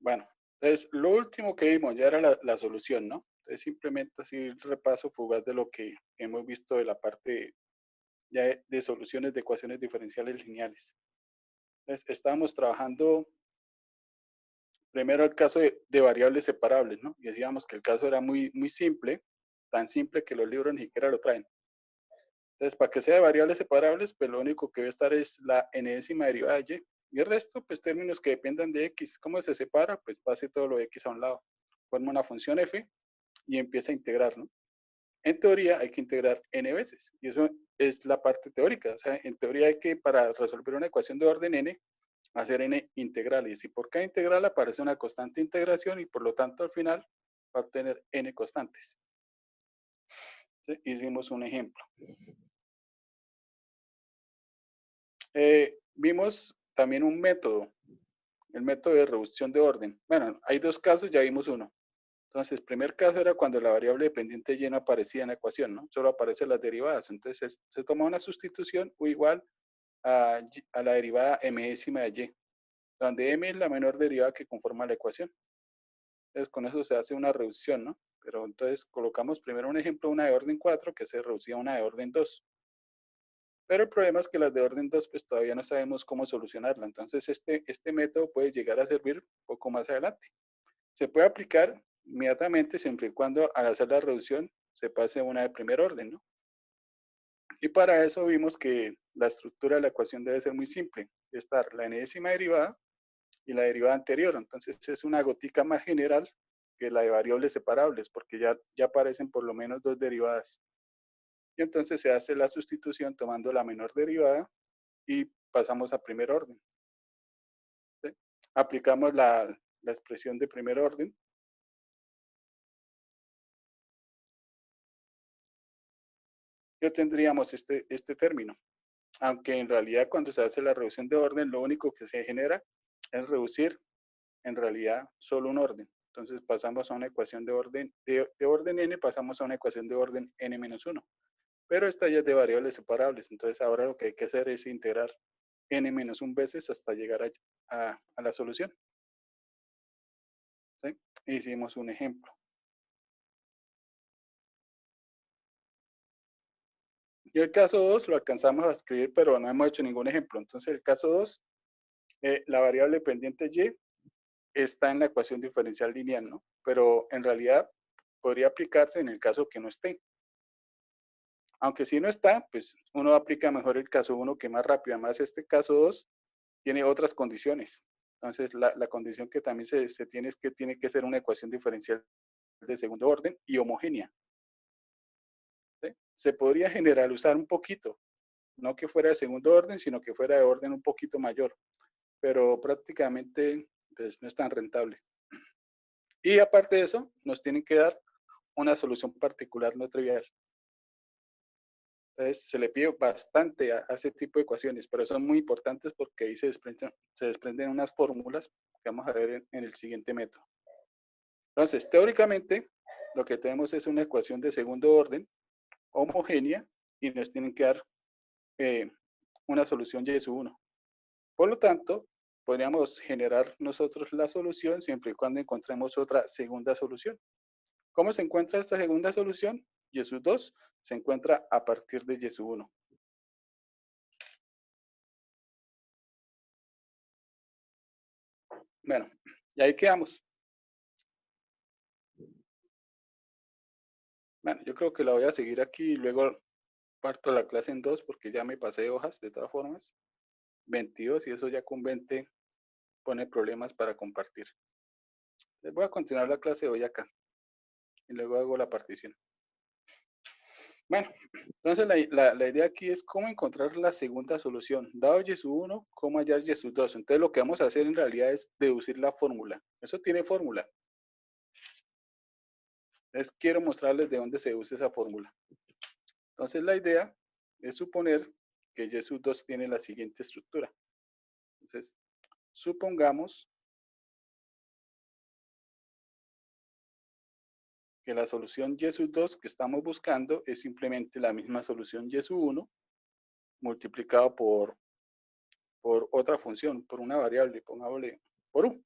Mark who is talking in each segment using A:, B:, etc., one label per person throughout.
A: Bueno, entonces lo último que vimos ya era la solución, ¿no? Entonces simplemente así el repaso fugaz de lo que hemos visto de la parte ya de soluciones de ecuaciones diferenciales lineales. Entonces estábamos trabajando primero el caso de variables separables, ¿no? Y decíamos que el caso era muy simple, tan simple que los libros ni siquiera lo traen. Entonces, para que sea de variables separables, pues lo único que debe estar es la enésima derivada de y. Y el resto, pues términos que dependan de x. ¿Cómo se separa? Pues pase todo lo de x a un lado. Forma una función f y empieza a integrar, ¿no? En teoría hay que integrar n veces. Y eso es la parte teórica. O sea, en teoría hay que, para resolver una ecuación de orden n, hacer n integrales. Y por cada integral aparece una constante integración y por lo tanto al final va a obtener n constantes. ¿Sí? Hicimos un ejemplo. Vimos también un método, el método de reducción de orden. Bueno, hay dos casos, ya vimos uno. Entonces, el primer caso era cuando la variable dependiente y no aparecía en la ecuación, ¿no? Solo aparecen las derivadas. Entonces, se toma una sustitución u igual a la derivada mésima de y, donde m es la menor derivada que conforma la ecuación. Entonces, con eso se hace una reducción, ¿no? Pero entonces colocamos primero un ejemplo, una de orden 4, que se reducía a una de orden 2. Pero el problema es que las de orden 2, pues todavía no sabemos cómo solucionarla. Entonces, este método puede llegar a servir un poco más adelante. Se puede aplicar inmediatamente siempre y cuando al hacer la reducción se pase a una de primer orden, ¿no? Y para eso vimos que la estructura de la ecuación debe ser muy simple. Estar la enésima derivada y la derivada anterior. Entonces, es una gotica más general que la de variables separables, porque ya aparecen por lo menos dos derivadas. Y entonces se hace la sustitución tomando la menor derivada y pasamos a primer orden. ¿Sí? Aplicamos la expresión de primer orden. Y obtendríamos este término. Aunque en realidad cuando se hace la reducción de orden, lo único que se genera es reducir en realidad solo un orden. Entonces pasamos a una ecuación de orden n, pasamos a una ecuación de orden n-1. Pero esta ya es de variables separables. Entonces ahora lo que hay que hacer es integrar n-1 veces hasta llegar a la solución. ¿Sí? Hicimos un ejemplo. Y el caso 2 lo alcanzamos a escribir, pero no hemos hecho ningún ejemplo. Entonces el caso 2, la variable pendiente y está en la ecuación diferencial lineal, ¿no? Pero en realidad podría aplicarse en el caso que no esté. Aunque si no está, pues uno aplica mejor el caso 1 que más rápido. Además, este caso 2 tiene otras condiciones. Entonces, la condición que también se tiene es que tiene que ser una ecuación diferencial de segundo orden y homogénea. ¿Sí? Se podría generalizar un poquito, no que fuera de segundo orden, sino que fuera de orden un poquito mayor, pero prácticamente pues, no es tan rentable. Y aparte de eso, nos tienen que dar una solución particular no trivial. Entonces, se le pide bastante a ese tipo de ecuaciones, pero son muy importantes porque ahí se desprenden unas fórmulas que vamos a ver en el siguiente método. Entonces, teóricamente, lo que tenemos es una ecuación de segundo orden, homogénea, y nos tienen que dar una solución y sub 1. Por lo tanto, podríamos generar nosotros la solución siempre y cuando encontremos otra segunda solución. ¿Cómo se encuentra esta segunda solución? Y sub 2 se encuentra a partir de y sub 1. Bueno, y ahí quedamos. Bueno, yo creo que la voy a seguir aquí y luego parto la clase en dos porque ya me pasé hojas de todas formas. 22 y eso ya con 20 pone problemas para compartir. Les voy a continuar la clase de hoy acá y luego hago la partición. Bueno, entonces la idea aquí es cómo encontrar la segunda solución. Dado y sub 1, cómo hallar y sub 2. Entonces lo que vamos a hacer en realidad es deducir la fórmula. Eso tiene fórmula. Entonces quiero mostrarles de dónde se deduce esa fórmula. Entonces la idea es suponer que y sub 2 tiene la siguiente estructura. Entonces, supongamos que la solución y sub 2 que estamos buscando es simplemente la misma solución y sub 1 multiplicado por otra función, por una variable, pongámosle por u.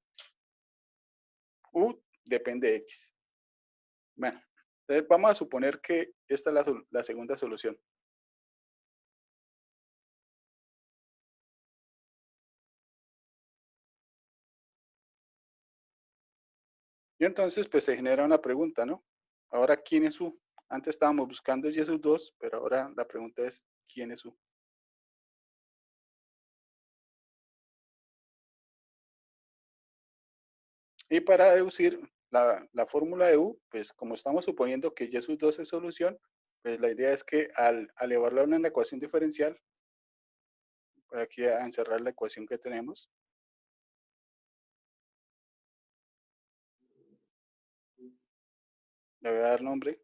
A: U depende de X. Bueno, entonces vamos a suponer que esta es la segunda solución. Y entonces, pues se genera una pregunta, ¿no? Ahora, ¿quién es U? Antes estábamos buscando Y sus 2, pero ahora la pregunta es, ¿quién es U? Y para deducir la fórmula de U, pues como estamos suponiendo que Y sus 2 es solución, pues la idea es que al elevarla a una ecuación diferencial, voy aquí a encerrar la ecuación que tenemos, le voy a dar nombre.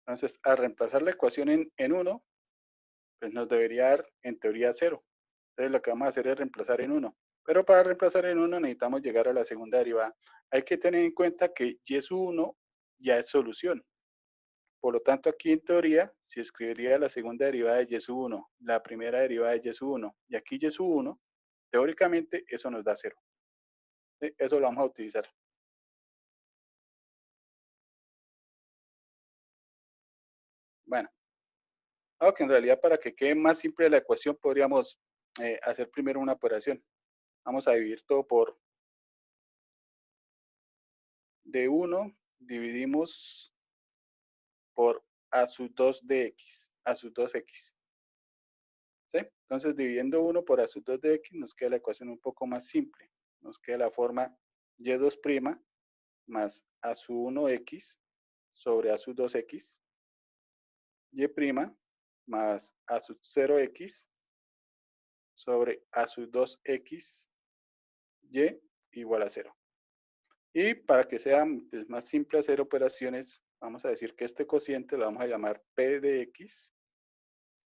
A: Entonces, al reemplazar la ecuación en 1, pues nos debería dar en teoría 0. Entonces lo que vamos a hacer es reemplazar en 1. Pero para reemplazar en 1 necesitamos llegar a la segunda derivada. Hay que tener en cuenta que Y sub 1 ya es solución. Por lo tanto, aquí en teoría se escribiría la segunda derivada de Y sub 1, la primera derivada de Y sub 1, y aquí Y sub 1, teóricamente eso nos da 0. ¿Sí? Eso lo vamos a utilizar. Bueno, aunque en realidad para que quede más simple la ecuación podríamos hacer primero una operación. Vamos a dividir todo por de 1, dividimos por a sub 2 de x, a sub 2x. ¿Sí? Entonces, dividiendo 1 por a sub 2 de x, nos queda la ecuación un poco más simple. Nos queda la forma y2' más a sub 1x sobre a sub 2x, y' más a sub 0x sobre a sub 2x, y igual a 0. Y para que sea pues, más simple hacer operaciones, vamos a decir que este cociente lo vamos a llamar p de x,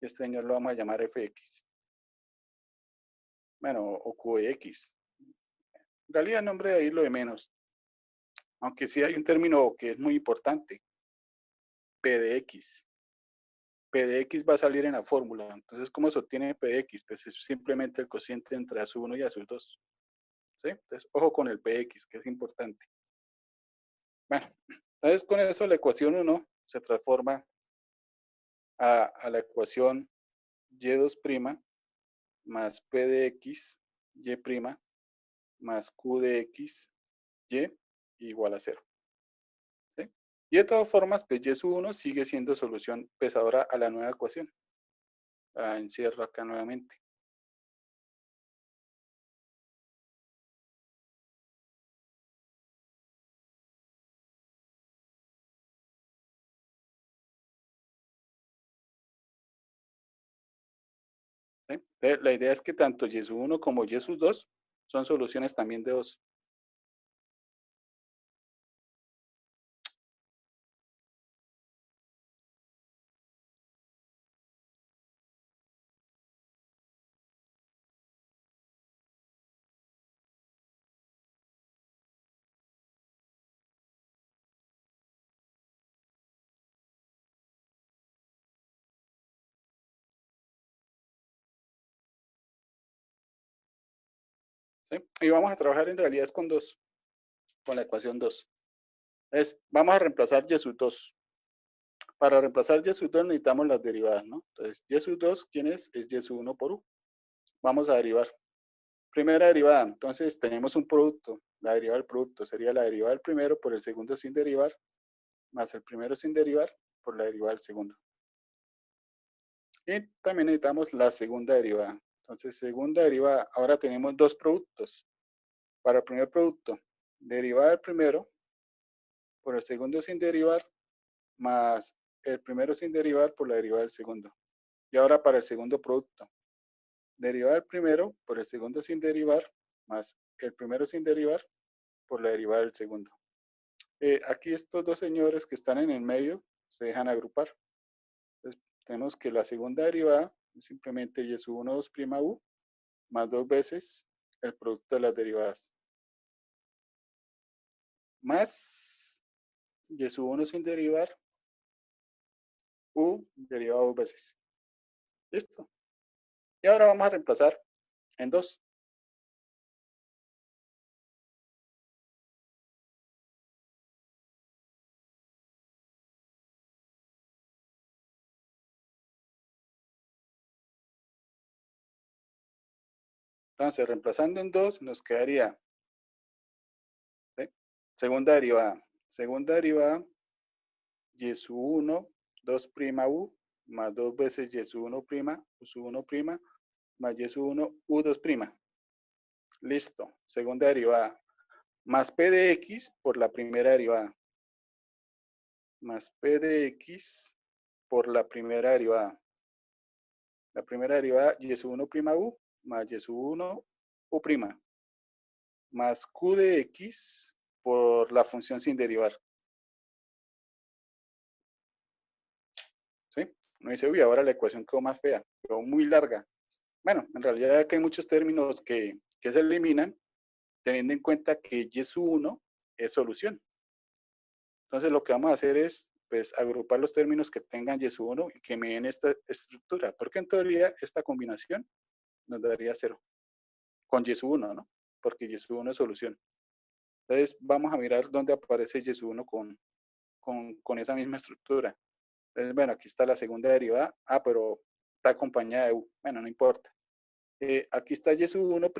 A: y este señor lo vamos a llamar fx. Bueno, o qx. En realidad el nombre de ahí es lo de menos. Aunque sí hay un término que es muy importante, p de x. P de x va a salir en la fórmula. Entonces, ¿cómo se obtiene p de x? Pues es simplemente el cociente entre a sub 1 y a sub 2. ¿Sí? Entonces, ojo con el p de x, que es importante. Bueno, entonces con eso la ecuación 1 se transforma a la ecuación y2' más p de x, y' más q de x, y igual a 0. ¿Sí? Y de todas formas, pues y sub 1 sigue siendo solución pesadora a la nueva ecuación. La encierro acá nuevamente. ¿Sí? La idea es que tanto y sub 1 como y sub 2 son soluciones también de 2. ¿Sí? Y vamos a trabajar en realidad con 2, con la ecuación 2. Entonces, vamos a reemplazar y sub 2. Para reemplazar y sub 2 necesitamos las derivadas, ¿no? Entonces, y sub 2, ¿quién es? Es y sub 1 por u. Vamos a derivar. Primera derivada, entonces tenemos un producto. La derivada del producto sería la derivada del primero por el segundo sin derivar, más el primero sin derivar por la derivada del segundo. Y también necesitamos la segunda derivada. Entonces, segunda derivada, ahora tenemos dos productos. Para el primer producto, derivada del primero por el segundo sin derivar, más el primero sin derivar por la derivada del segundo. Y ahora para el segundo producto, derivada del primero por el segundo sin derivar, más el primero sin derivar por la derivada del segundo. Aquí estos dos señores que están en el medio se dejan agrupar. Entonces, tenemos que la segunda derivada es simplemente y sub 1, 2' u más dos veces el producto de las derivadas. Más y sub 1 sin derivar, u derivado dos veces. Listo. Y ahora vamos a reemplazar en 2. Entonces, reemplazando en 2, nos quedaría, ¿sí? Segunda derivada. Segunda derivada, y sub 1, 2' u, más 2 veces y sub 1', u sub 1', más y sub 1, u2'. Listo. Segunda derivada. Más p de x por la primera derivada. Más p de x por la primera derivada. La primera derivada, y sub 1' u, más y sub 1, u', más q de x por la función sin derivar. ¿Sí? Uno dice, uy, ahora la ecuación quedó más fea, quedó muy larga. Bueno, en realidad acá hay muchos términos que se eliminan, teniendo en cuenta que y sub 1 es solución. Entonces lo que vamos a hacer es, pues, agrupar los términos que tengan y sub 1 y que me den esta estructura, porque en teoría esta combinación nos daría 0, con y sub 1, ¿no? Porque y sub 1 es solución. Entonces vamos a mirar dónde aparece y sub 1 con esa misma estructura. Entonces, bueno, aquí está la segunda derivada. Ah, pero está acompañada de u. Bueno, no importa. Aquí está y sub 1'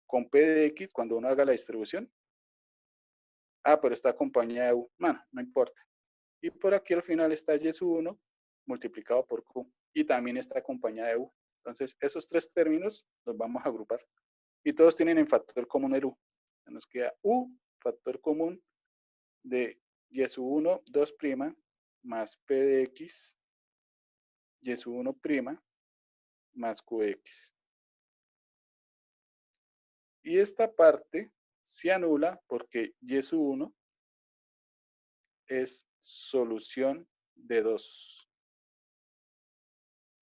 A: con p de x cuando uno haga la distribución. Ah, pero está acompañada de u. Bueno, no importa. Y por aquí al final está y sub 1 multiplicado por q. Y también está acompañada de u. Entonces, esos tres términos los vamos a agrupar. Y todos tienen en factor común el u. Nos queda u, factor común de y sub 1, 2', más p de x, y sub 1', más qx. Y esta parte se anula porque y sub 1 es solución de 2.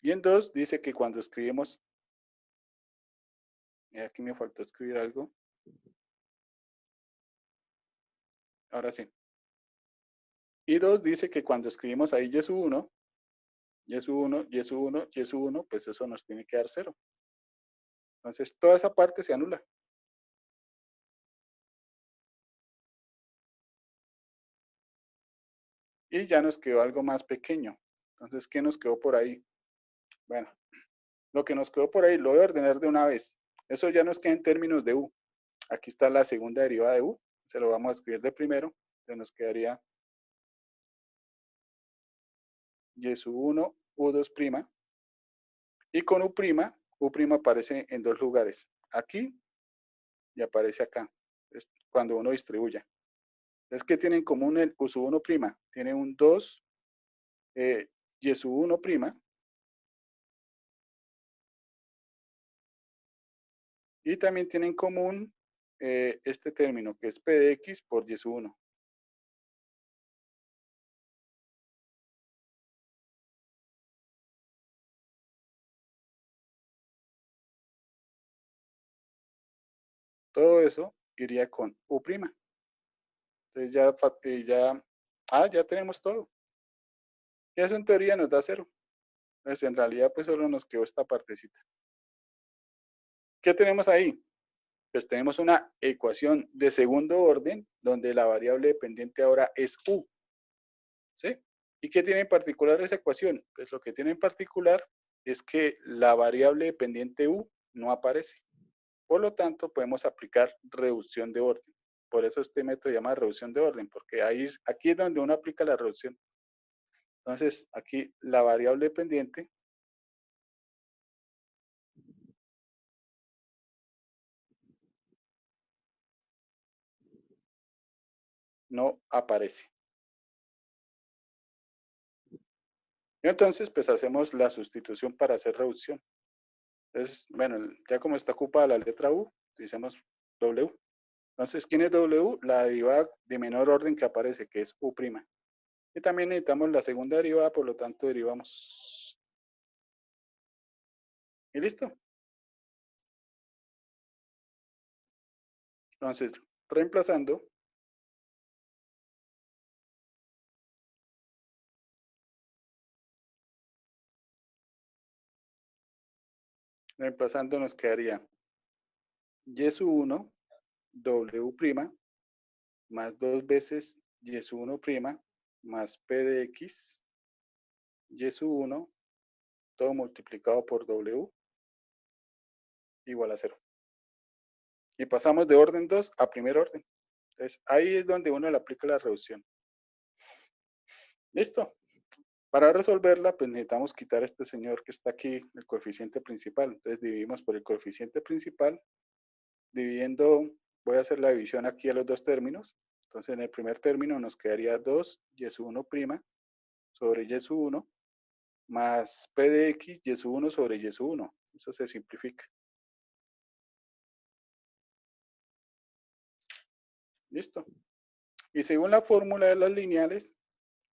A: Y en 2 dice que cuando escribimos, aquí me faltó escribir algo, ahora sí. Y 2 dice que cuando escribimos ahí y sub 1, y sub 1, y sub 1, y sub 1, pues eso nos tiene que dar 0. Entonces toda esa parte se anula. Y ya nos quedó algo más pequeño. Entonces, ¿qué nos quedó por ahí? Bueno, lo que nos quedó por ahí lo voy a ordenar de una vez. Eso ya nos queda en términos de u. Aquí está la segunda derivada de u. Se lo vamos a escribir de primero. Entonces nos quedaría y sub 1, u2'. Y con u' aparece en dos lugares. Aquí y aparece acá. Es cuando uno distribuye. Es que tienen en común el u sub 1'. Tiene un 2 y sub 1'. Y también tiene en común este término que es p de x por y sub 1. Todo eso iría con u'. Entonces ya tenemos todo. Y eso en teoría nos da 0. Pues en realidad pues solo nos quedó esta partecita. ¿Qué tenemos ahí? Pues tenemos una ecuación de segundo orden donde la variable dependiente ahora es u. ¿Sí? ¿Y qué tiene en particular esa ecuación? Pues lo que tiene en particular es que la variable dependiente u no aparece. Por lo tanto, podemos aplicar reducción de orden. Por eso este método se llama reducción de orden, porque aquí es donde uno aplica la reducción. Entonces, aquí la variable dependiente no aparece. Y entonces, pues hacemos la sustitución para hacer reducción. Entonces, bueno, ya como está ocupada la letra U, utilizamos W. Entonces, ¿quién es W? La derivada de menor orden que aparece, que es U'. Y también necesitamos la segunda derivada, por lo tanto, derivamos. Y listo. Entonces, reemplazando, nos quedaría y sub 1, W', más 2 veces y sub 1', más p de x, y sub 1, todo multiplicado por W, igual a 0. Y pasamos de orden 2 a primer orden. Entonces, ahí es donde uno le aplica la reducción. Listo. Para resolverla, pues necesitamos quitar a este señor que está aquí, el coeficiente principal. Entonces, dividimos por el coeficiente principal, dividiendo, voy a hacer la división aquí a los dos términos. Entonces, en el primer término nos quedaría 2 y sub 1' sobre y sub 1 más p de x y sub 1 sobre y sub 1. Eso se simplifica. Listo. Y según la fórmula de las lineales,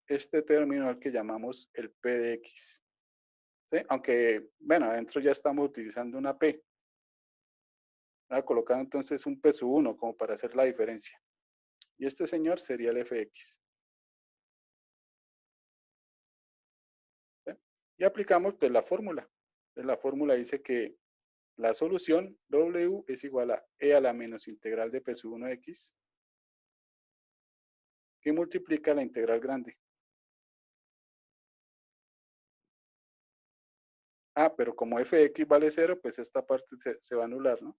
A: este término es el que llamamos el p de x. ¿Sí? Aunque, bueno, adentro ya estamos utilizando una p. Voy a colocar entonces un p sub 1 como para hacer la diferencia. Y este señor sería el fx. ¿Sí? Y aplicamos pues la fórmula. Entonces, la fórmula dice que la solución w es igual a e a la menos integral de p sub 1x que multiplica la integral grande. Ah, pero como fx vale 0, pues esta parte se va a anular, ¿no?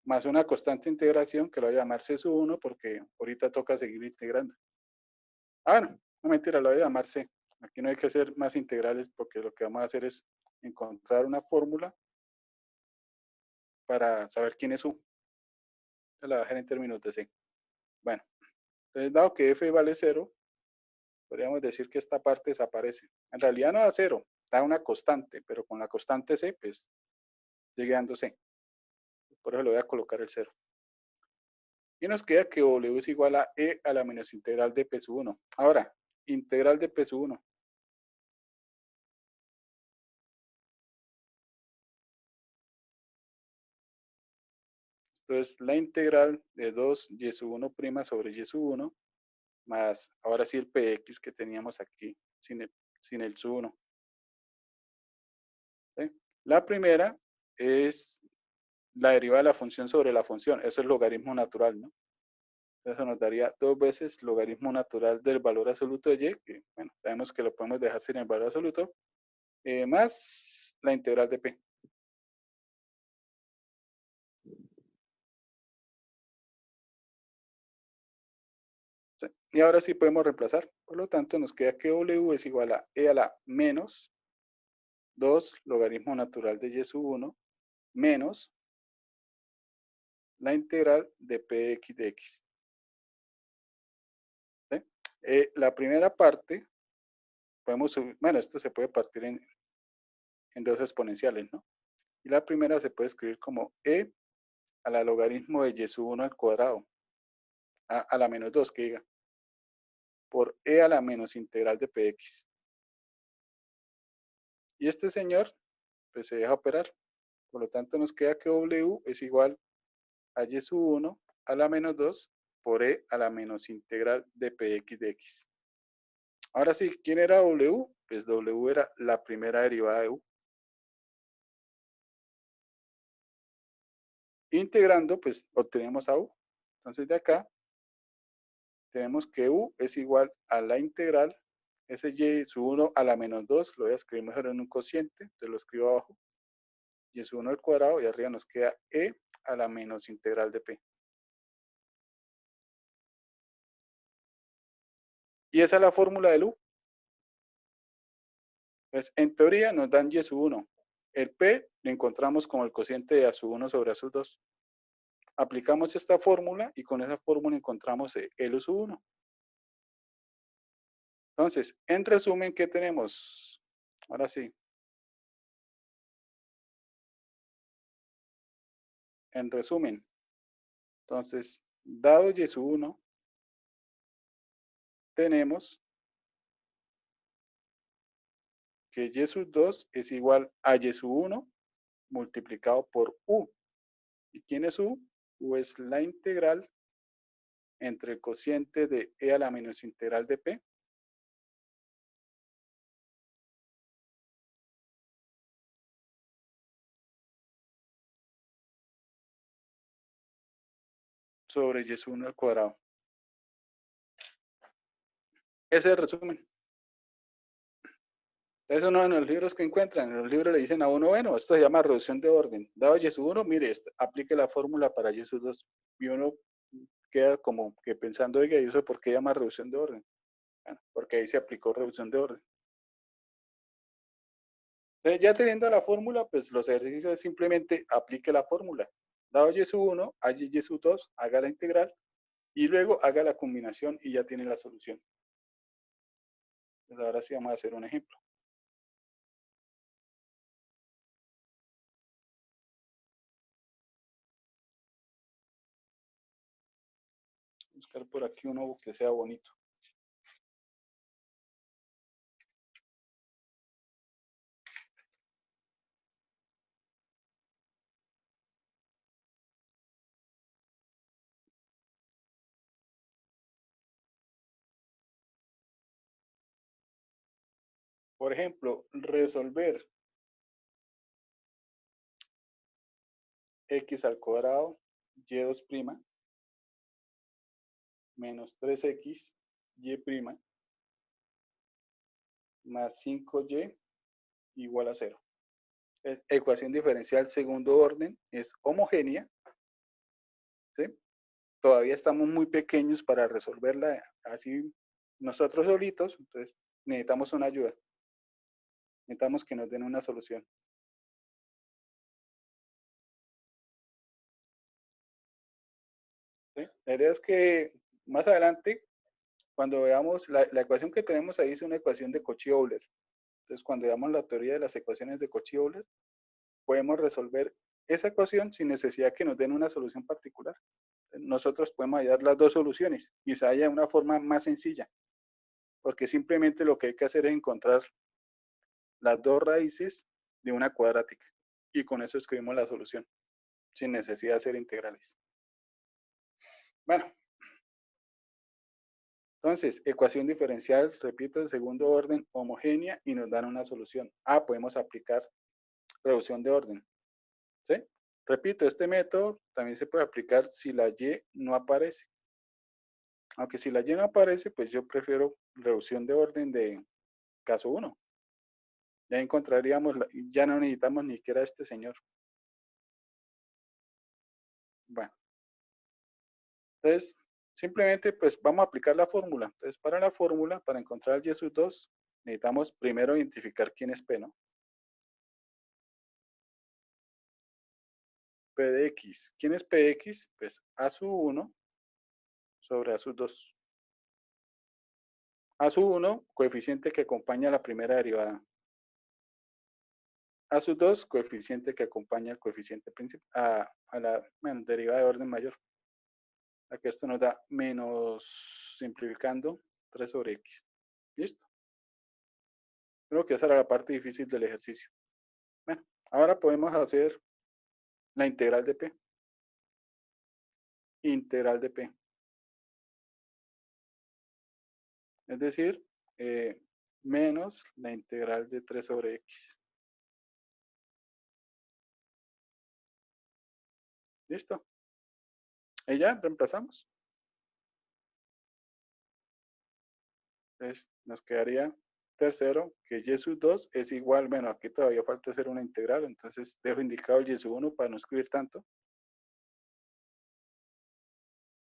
A: Más una constante integración que lo voy a llamar c sub 1 porque ahorita toca seguir integrando. Ah, no mentira, lo voy a llamar c. Aquí no hay que hacer más integrales porque lo que vamos a hacer es encontrar una fórmula para saber quién es u. La voy a dejar en términos de c. Bueno, entonces dado que f vale 0, podríamos decir que esta parte desaparece. En realidad no da 0, da una constante, pero con la constante c, pues sigue dando c. Por eso le voy a colocar el 0. Y nos queda que w es igual a e a la menos integral de p sub 1. Ahora, integral de p sub 1. Esto es la integral de 2 y sub 1' sobre y sub 1 más, ahora sí, el px que teníamos aquí sin el sub 1. ¿Sí? La primera es la derivada de la función sobre la función. Eso es logaritmo natural, ¿no? Eso nos daría 2 veces logaritmo natural del valor absoluto de y, que, bueno, sabemos que lo podemos dejar sin el valor absoluto, más la integral de p. ¿Sí? Y ahora sí podemos reemplazar. Por lo tanto, nos queda que w es igual a e a la menos 2 logaritmo natural de y sub 1 menos la integral de p de x de x. ¿Sí? La primera parte, podemos subir, bueno, esto se puede partir en dos exponenciales, ¿no? Y la primera se puede escribir como e a la logaritmo de y sub 1 al cuadrado, a la menos 2 que diga, por e a la menos integral de p de x. Y este señor, pues se deja operar. Por lo tanto, nos queda que w es igual a y sub 1 a la menos 2 por e a la menos integral de p de x de x. Ahora sí, ¿quién era w? Pues w era la primera derivada de u. Integrando, pues obtenemos a u. Entonces de acá tenemos que u es igual a la integral, ese y sub 1 a la menos 2, lo voy a escribir mejor en un cociente, entonces lo escribo abajo, y sub 1 al cuadrado, y arriba nos queda e a la menos integral de p. Y esa es la fórmula del u. Pues en teoría nos dan y sub 1. El p lo encontramos como el cociente de a sub 1 sobre a sub 2. Aplicamos esta fórmula y con esa fórmula encontramos el sub 1. Entonces, en resumen, ¿qué tenemos? Ahora sí, en resumen, entonces, dado y sub 1, tenemos que y sub 2 es igual a y sub 1 multiplicado por u. ¿Y quién es u? U es la integral entre el cociente de e a la menos integral de p sobre y sub 1 al cuadrado. Ese es el resumen. Entonces uno en los libros que encuentran, en los libros le dicen a uno, bueno, esto se llama reducción de orden. Dado y sub 1, mire, aplique la fórmula para y sub 2. Y uno queda como que pensando, oiga, ¿y eso por qué llama reducción de orden? Bueno, porque ahí se aplicó reducción de orden. Entonces, ya teniendo la fórmula, pues los ejercicios es simplemente aplique la fórmula. Dado y sub 1, hay y sub 2, haga la integral y luego haga la combinación y ya tiene la solución. Pues ahora sí vamos a hacer un ejemplo. Buscar por aquí uno que sea bonito. Por ejemplo, resolver x al cuadrado y2' menos 3x y' más 5y igual a 0. Ecuación diferencial segundo orden es homogénea, ¿sí? Todavía estamos muy pequeños para resolverla así nosotros solitos, entonces necesitamos una ayuda. Necesitamos que nos den una solución. ¿Sí? La idea es que más adelante, cuando veamos la ecuación que tenemos ahí es una ecuación de Cauchy-Euler. Entonces, cuando veamos la teoría de las ecuaciones de Cauchy-Euler, podemos resolver esa ecuación sin necesidad que nos den una solución particular. Nosotros podemos hallar las dos soluciones y se halla de una forma más sencilla, porque simplemente lo que hay que hacer es encontrar las dos raíces de una cuadrática y con eso escribimos la solución, sin necesidad de hacer integrales. Bueno, entonces, ecuación diferencial, repito, de segundo orden, homogénea y nos dan una solución. Podemos aplicar reducción de orden. ¿Sí? Repito, este método también se puede aplicar si la y no aparece. Aunque si la y no aparece, pues yo prefiero reducción de orden de caso 1. Ya encontraríamos, ya no necesitamos ni siquiera a este señor. Bueno, entonces simplemente pues vamos a aplicar la fórmula. Entonces para la fórmula, para encontrar el y sub 2, necesitamos primero identificar quién es P, ¿no? P de X. ¿Quién es P de X? Pues A sub 1 sobre A sub 2. A sub 1, coeficiente que acompaña la primera derivada. A sub 2, coeficiente que acompaña el coeficiente principal, a la derivada de orden mayor. Aquí esto nos da menos, simplificando, 3 sobre X. ¿Listo? Creo que esa era la parte difícil del ejercicio. Bueno, ahora podemos hacer la integral de P. Integral de P. Es decir, menos la integral de 3 sobre X. ¿Listo? Y ya, reemplazamos. Entonces, nos quedaría tercero que y sub 2 es igual, bueno, aquí todavía falta hacer una integral, entonces dejo indicado el y sub 1 para no escribir tanto.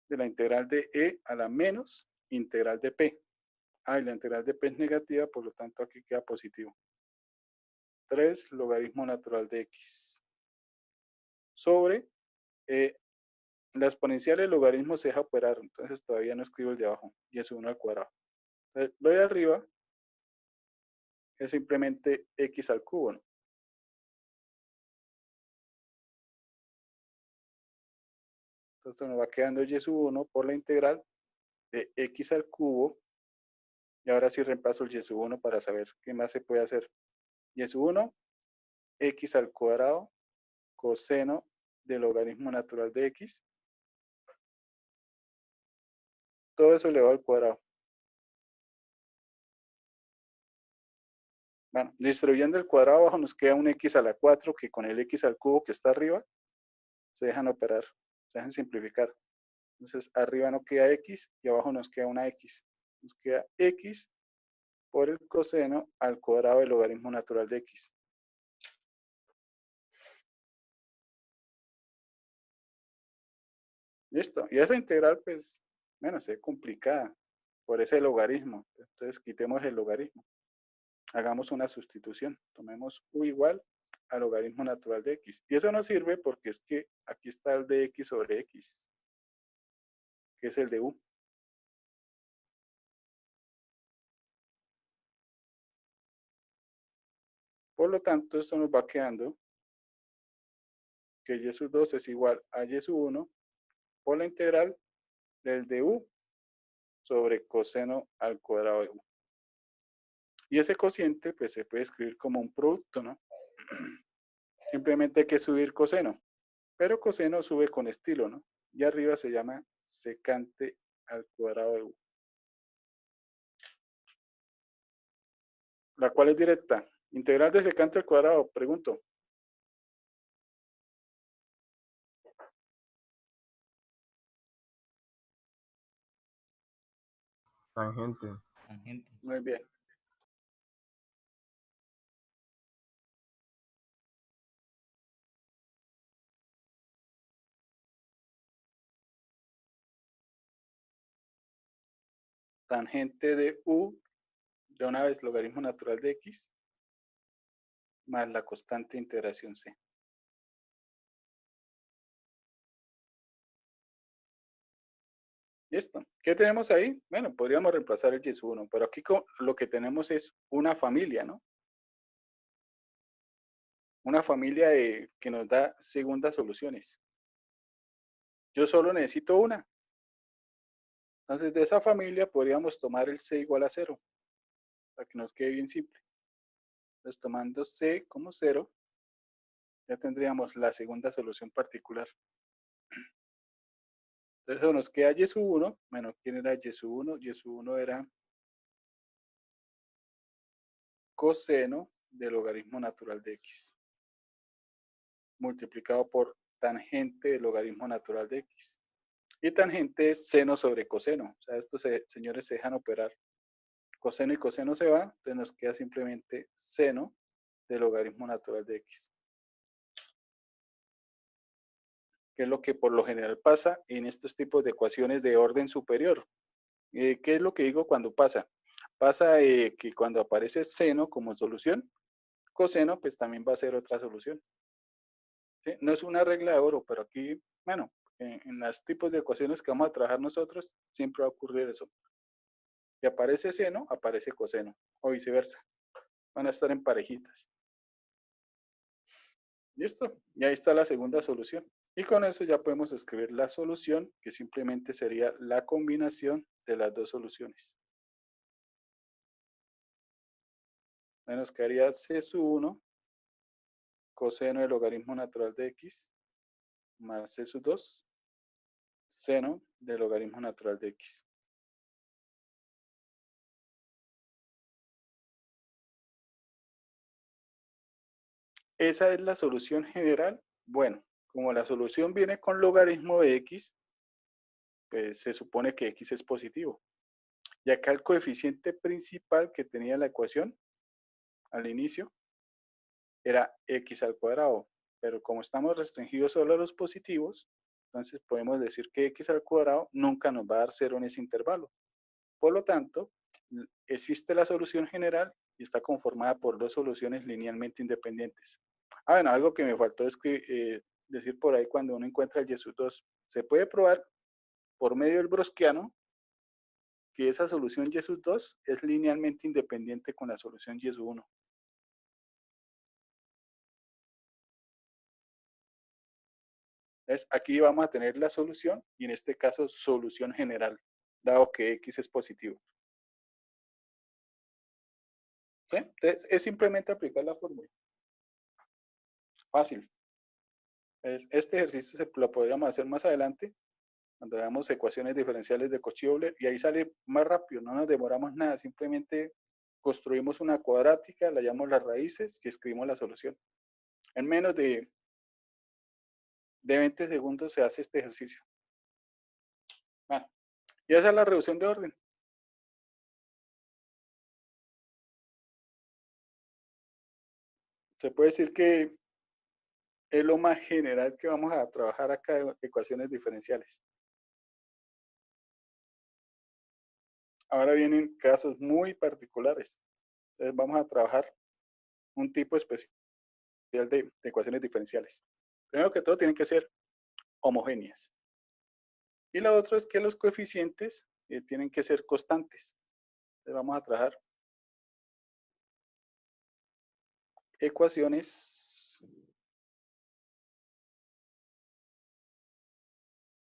A: De la integral de e a la menos integral de p. Y la integral de p es negativa, por lo tanto aquí queda positivo. 3 logaritmo natural de x. Sobre la exponencial del logaritmo se deja operar, entonces todavía no escribo el de abajo, y es 1 al cuadrado. Lo de arriba es simplemente x al cubo, ¿no? Entonces nos va quedando y sub 1 por la integral de x al cubo, y ahora sí reemplazo el y sub 1 para saber qué más se puede hacer. Y sub 1, x al cuadrado, coseno del logaritmo natural de x, todo eso elevado al cuadrado. Bueno, distribuyendo el cuadrado abajo nos queda un x a la 4 que con el x al cubo que está arriba se dejan operar, se dejan simplificar. Entonces arriba no queda x y abajo nos queda una x. Nos queda x por el coseno al cuadrado del logaritmo natural de x. Listo. Y esa integral, pues, bueno, se ve complicada por ese logaritmo. Entonces, quitemos el logaritmo. Hagamos una sustitución. Tomemos u igual al logaritmo natural de x. Y eso nos sirve porque es que aquí está el de x sobre x, que es el de u. Por lo tanto, esto nos va quedando que y sub 2 es igual a y sub 1 por la integral del de u sobre coseno al cuadrado de u. Y ese cociente, pues se puede escribir como un producto, ¿no? Simplemente hay que subir coseno. Pero coseno sube con estilo, ¿no? Y arriba se llama secante al cuadrado de u. La cual es directa. Integral de secante al cuadrado, pregunto.
B: Tangente.
C: Tangente.
A: Muy bien. Tangente de u, de una vez logaritmo natural de x, más la constante integración c. Listo. ¿Qué tenemos ahí? Bueno, podríamos reemplazar el y sub 1, pero aquí lo que tenemos es una familia, ¿no? Una familia que nos da segundas soluciones. Yo solo necesito una. Entonces, de esa familia podríamos tomar el c igual a 0, para que nos quede bien simple. Entonces, tomando c como 0, ya tendríamos la segunda solución particular. Entonces, eso nos queda y sub 1, bueno, ¿quién era y sub 1? Y sub 1 era coseno del logaritmo natural de x, multiplicado por tangente del logaritmo natural de x. Y tangente es seno sobre coseno. O sea, estos señores se dejan operar. Coseno y coseno se va, entonces nos queda simplemente seno del logaritmo natural de x. Que es lo que por lo general pasa en estos tipos de ecuaciones de orden superior. ¿Qué es lo que digo cuando pasa? Pasa que cuando aparece seno como solución, coseno pues también va a ser otra solución. ¿Sí? No es una regla de oro, pero aquí, bueno, en los tipos de ecuaciones que vamos a trabajar nosotros, siempre va a ocurrir eso. Si aparece seno, aparece coseno, o viceversa. Van a estar en parejitas. ¿Listo? Y ahí está la segunda solución. Y con eso ya podemos escribir la solución, que simplemente sería la combinación de las dos soluciones. Nos quedaría c sub 1 coseno del logaritmo natural de x más c sub 2 seno del logaritmo natural de x. Esa es la solución general. Bueno, como la solución viene con logaritmo de x, pues se supone que x es positivo. Y acá el coeficiente principal que tenía la ecuación al inicio era x al cuadrado. Pero como estamos restringidos solo a los positivos, entonces podemos decir que x al cuadrado nunca nos va a dar 0 en ese intervalo. Por lo tanto, existe la solución general y está conformada por dos soluciones linealmente independientes. Bueno, algo que me faltó es decir por ahí cuando uno encuentra el y sub 2. Se puede probar por medio del browskiano que esa solución y sub 2 es linealmente independiente con la solución y sub 1. Entonces, aquí vamos a tener la solución y en este caso solución general, dado que x es positivo. ¿Sí? Entonces, es simplemente aplicar la fórmula. Fácil. Este ejercicio lo podríamos hacer más adelante, cuando veamos ecuaciones diferenciales de Cauchy-Euler, y ahí sale más rápido, no nos demoramos nada, simplemente construimos una cuadrática, le hallamos las raíces y escribimos la solución. En menos de 20 segundos se hace este ejercicio. Bueno, y esa es la reducción de orden. Se puede decir que es lo más general que vamos a trabajar acá en ecuaciones diferenciales. Ahora vienen casos muy particulares. Entonces vamos a trabajar un tipo especial de ecuaciones diferenciales. Primero que todo tienen que ser homogéneas. Y la otra es que los coeficientes tienen que ser constantes. Entonces vamos a trabajar ecuaciones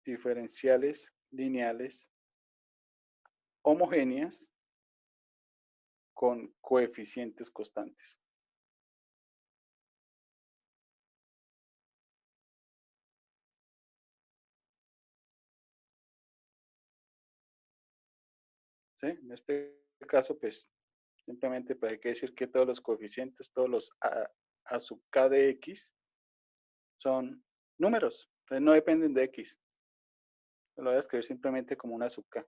A: diferenciales lineales homogéneas con coeficientes constantes. ¿Sí? En este caso, pues simplemente pues, hay que decir que todos los coeficientes, todos los a sub k de x son números, entonces no dependen de x. Lo voy a escribir simplemente como una sub k.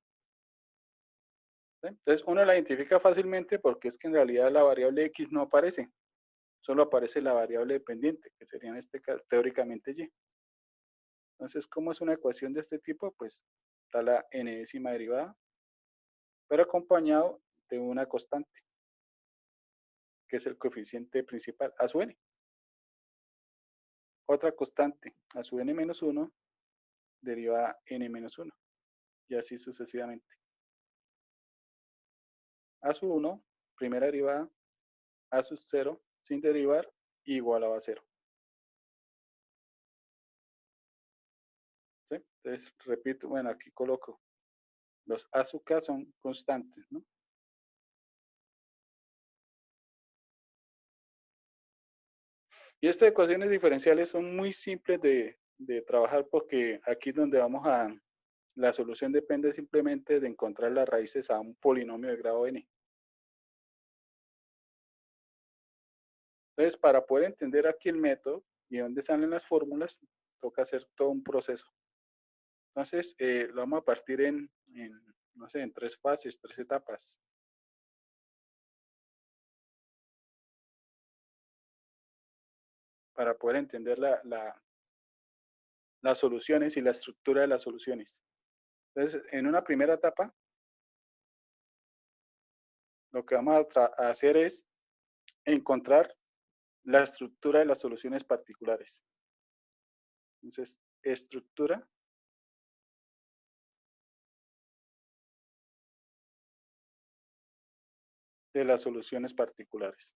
A: ¿Sí? Entonces uno la identifica fácilmente porque es que en realidad la variable x no aparece, solo aparece la variable dependiente, que sería en este caso teóricamente y. Entonces, ¿cómo es una ecuación de este tipo? Pues está la n-ª derivada, pero acompañado de una constante, que es el coeficiente principal, a su n. Otra constante, a su n menos 1, derivada n menos 1, y así sucesivamente. A su 1, primera derivada, a su 0, sin derivar, igual a 0. ¿Sí? Entonces, repito, bueno, aquí coloco, los a sub k son constantes, ¿no? Y estas ecuaciones diferenciales son muy simples de trabajar porque aquí es donde vamos a, la solución depende simplemente de encontrar las raíces a un polinomio de grado n. Entonces, para poder entender aquí el método y dónde salen las fórmulas, toca hacer todo un proceso. Entonces, lo vamos a partir no sé, en 3 fases, 3 etapas. Para poder entender las soluciones y la estructura de las soluciones. Entonces, en una primera etapa, lo que vamos a hacer es encontrar la estructura de las soluciones particulares. Entonces, estructura de las soluciones particulares.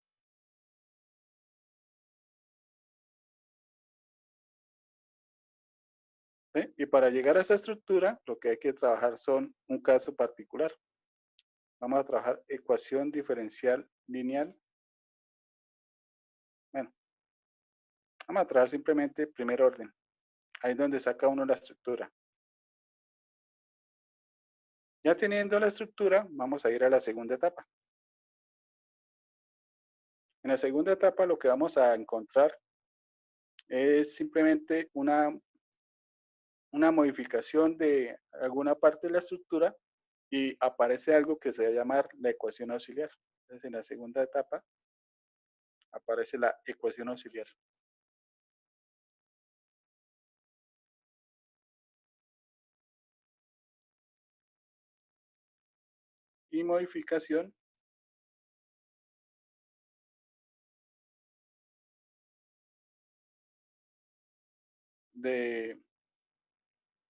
A: ¿Sí? Y para llegar a esa estructura, lo que hay que trabajar son un caso particular. Vamos a trabajar ecuación diferencial lineal. Bueno, vamos a trabajar simplemente primer orden. Ahí es donde saca uno la estructura. Ya teniendo la estructura, vamos a ir a la segunda etapa. En la segunda etapa lo que vamos a encontrar es simplemente una modificación de alguna parte de la estructura y aparece algo que se va a llamar la ecuación auxiliar. Entonces, en la segunda etapa aparece la ecuación auxiliar. Y modificación de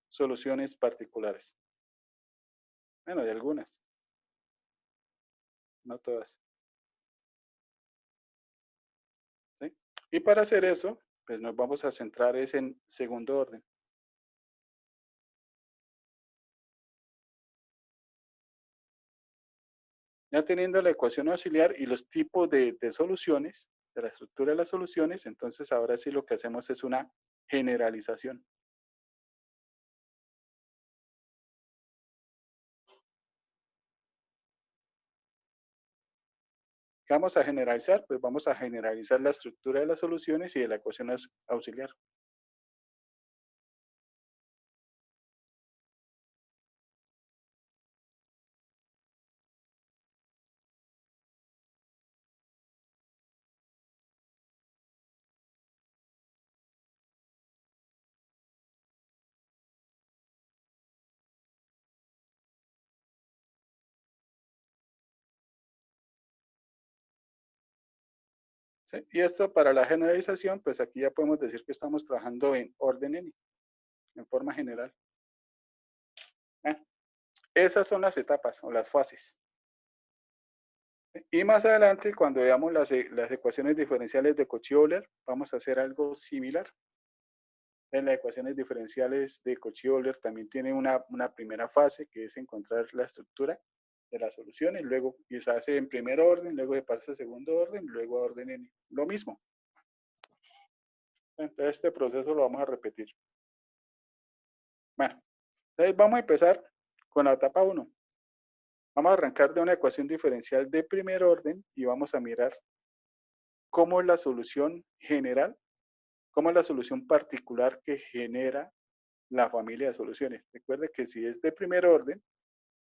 A: soluciones particulares. Bueno, de algunas, no todas. ¿Sí? Y para hacer eso, pues nos vamos a centrar es en segundo orden. Ya teniendo la ecuación auxiliar y los tipos de soluciones, de la estructura de las soluciones, entonces ahora sí lo que hacemos es una generalización. ¿Qué vamos a generalizar? Pues vamos a generalizar la estructura de las soluciones y de la ecuación auxiliar. ¿sí? Y esto para la generalización, pues aquí ya podemos decir que estamos trabajando en orden n, en forma general. Esas son las etapas o las fases. Y más adelante, cuando veamos las ecuaciones diferenciales de Cauchy-Euler, vamos a hacer algo similar. En las ecuaciones diferenciales de Cauchy-Euler también tiene una primera fase, que es encontrar la estructura de las soluciones, luego y se hace en primer orden, luego se pasa a segundo orden, luego a orden n. Lo mismo. Entonces este proceso lo vamos a repetir. Bueno, entonces vamos a empezar con la etapa 1. Vamos a arrancar de una ecuación diferencial de primer orden y vamos a mirar cómo es la solución general, cómo es la solución particular que genera la familia de soluciones. Recuerde que si es de primer orden,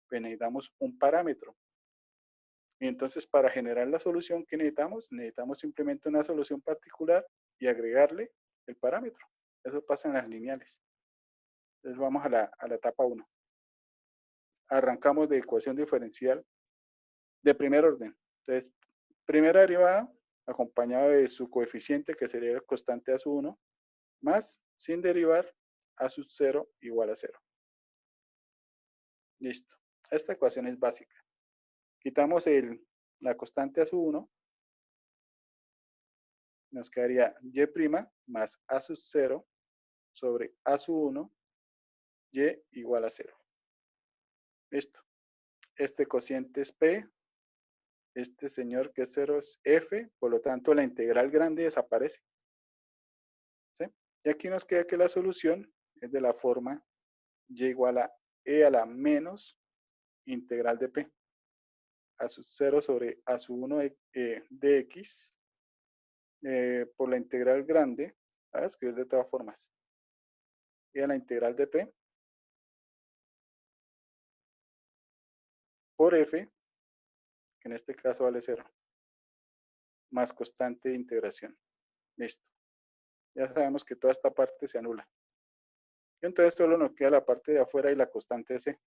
A: pues necesitamos un parámetro. Y entonces para generar la solución que necesitamos, necesitamos simplemente una solución particular y agregarle el parámetro. Eso pasa en las lineales. Entonces vamos a la etapa 1. Arrancamos de ecuación diferencial de primer orden. Entonces, primera derivada acompañado de su coeficiente, que sería el constante a su 1, más sin derivar a sub 0 igual a 0. Listo. Esta ecuación es básica. Quitamos la constante a su 1, nos quedaría y' más a sub 0 sobre a sub 1, y igual a 0. Listo. Este cociente es P, este señor que es 0 es F, por lo tanto la integral grande desaparece. ¿Sí? Y aquí nos queda que la solución es de la forma y igual a e a la menos integral de P. A sub 0 sobre a sub 1 de X por la integral grande, a escribir de todas formas, y a la integral de P por F, que en este caso vale 0, más constante de integración. Listo. Ya sabemos que toda esta parte se anula. Y entonces solo nos queda la parte de afuera y la constante de C.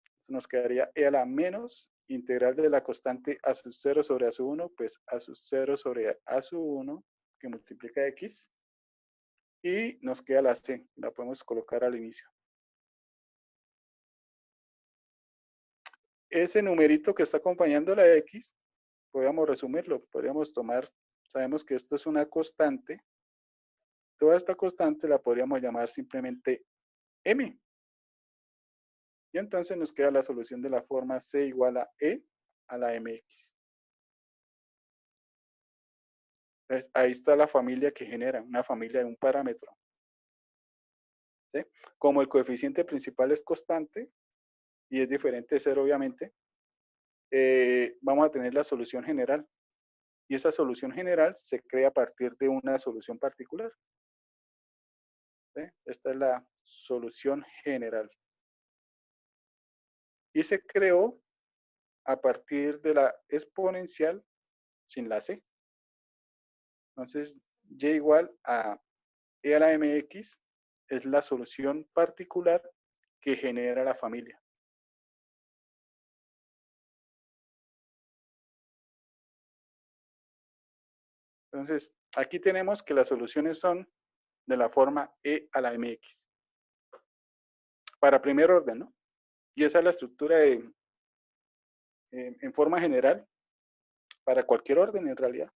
A: Entonces nos quedaría e a la menos integral de la constante a sub 0 sobre a sub 1, pues a sub 0 sobre a sub 1, que multiplica X, y nos queda la C, la podemos colocar al inicio. Ese numerito que está acompañando la X, podríamos resumirlo, podríamos tomar, sabemos que esto es una constante, toda esta constante la podríamos llamar simplemente M. Y entonces nos queda la solución de la forma C igual a E a la MX. Entonces, ahí está la familia que genera, una familia de un parámetro. ¿Sí? Como el coeficiente principal es constante y es diferente de 0 obviamente, vamos a tener la solución general. Y esa solución general se crea a partir de una solución particular. ¿Sí? Esta es la solución general. Y se creó a partir de la exponencial sin la C. Entonces, y igual a e a la mx es la solución particular que genera la familia. Entonces, aquí tenemos que las soluciones son de la forma e a la mx. Para primer orden, ¿no? Y esa es la estructura en forma general para cualquier orden en realidad.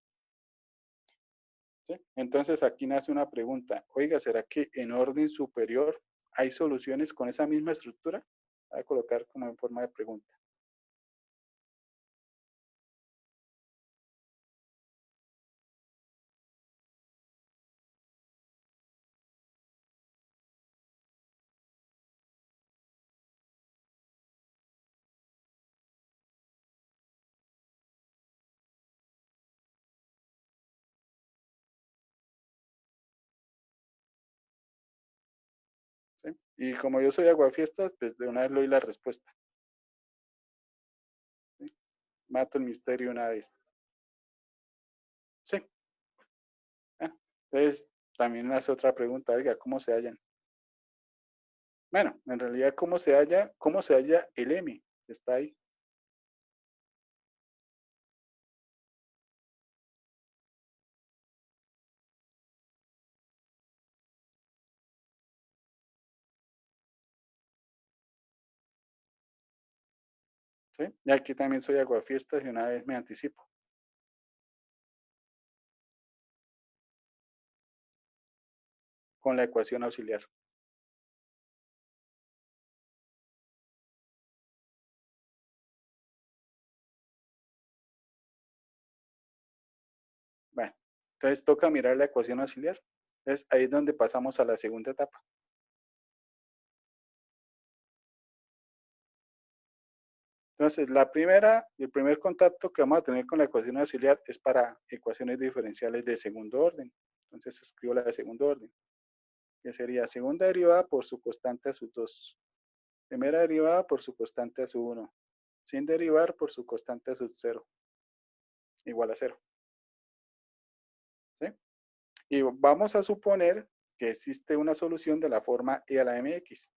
A: ¿Sí? Entonces aquí nace una pregunta. Oiga, ¿será que en orden superior hay soluciones con esa misma estructura? Voy a colocar como en forma de pregunta. ¿Sí? Y como yo soy aguafiestas, pues de una vez le doy la respuesta. ¿Sí? Mato el misterio una vez. Sí. Entonces, también hace otra pregunta, oiga, ¿cómo se hallan? Bueno, en realidad, cómo se halla el M? Está ahí. ¿sí? Y aquí también soy aguafiestas y una vez me anticipo. Con la ecuación auxiliar. Bueno, entonces toca mirar la ecuación auxiliar. Entonces ahí es donde pasamos a la segunda etapa. Entonces, el primer contacto que vamos a tener con la ecuación auxiliar es para ecuaciones diferenciales de segundo orden. Entonces, escribo la de segundo orden, que sería segunda derivada por su constante a su 2. Primera derivada por su constante a su 1. Sin derivar por su constante a su 0. Igual a 0. ¿Sí? Y vamos a suponer que existe una solución de la forma e a la mx.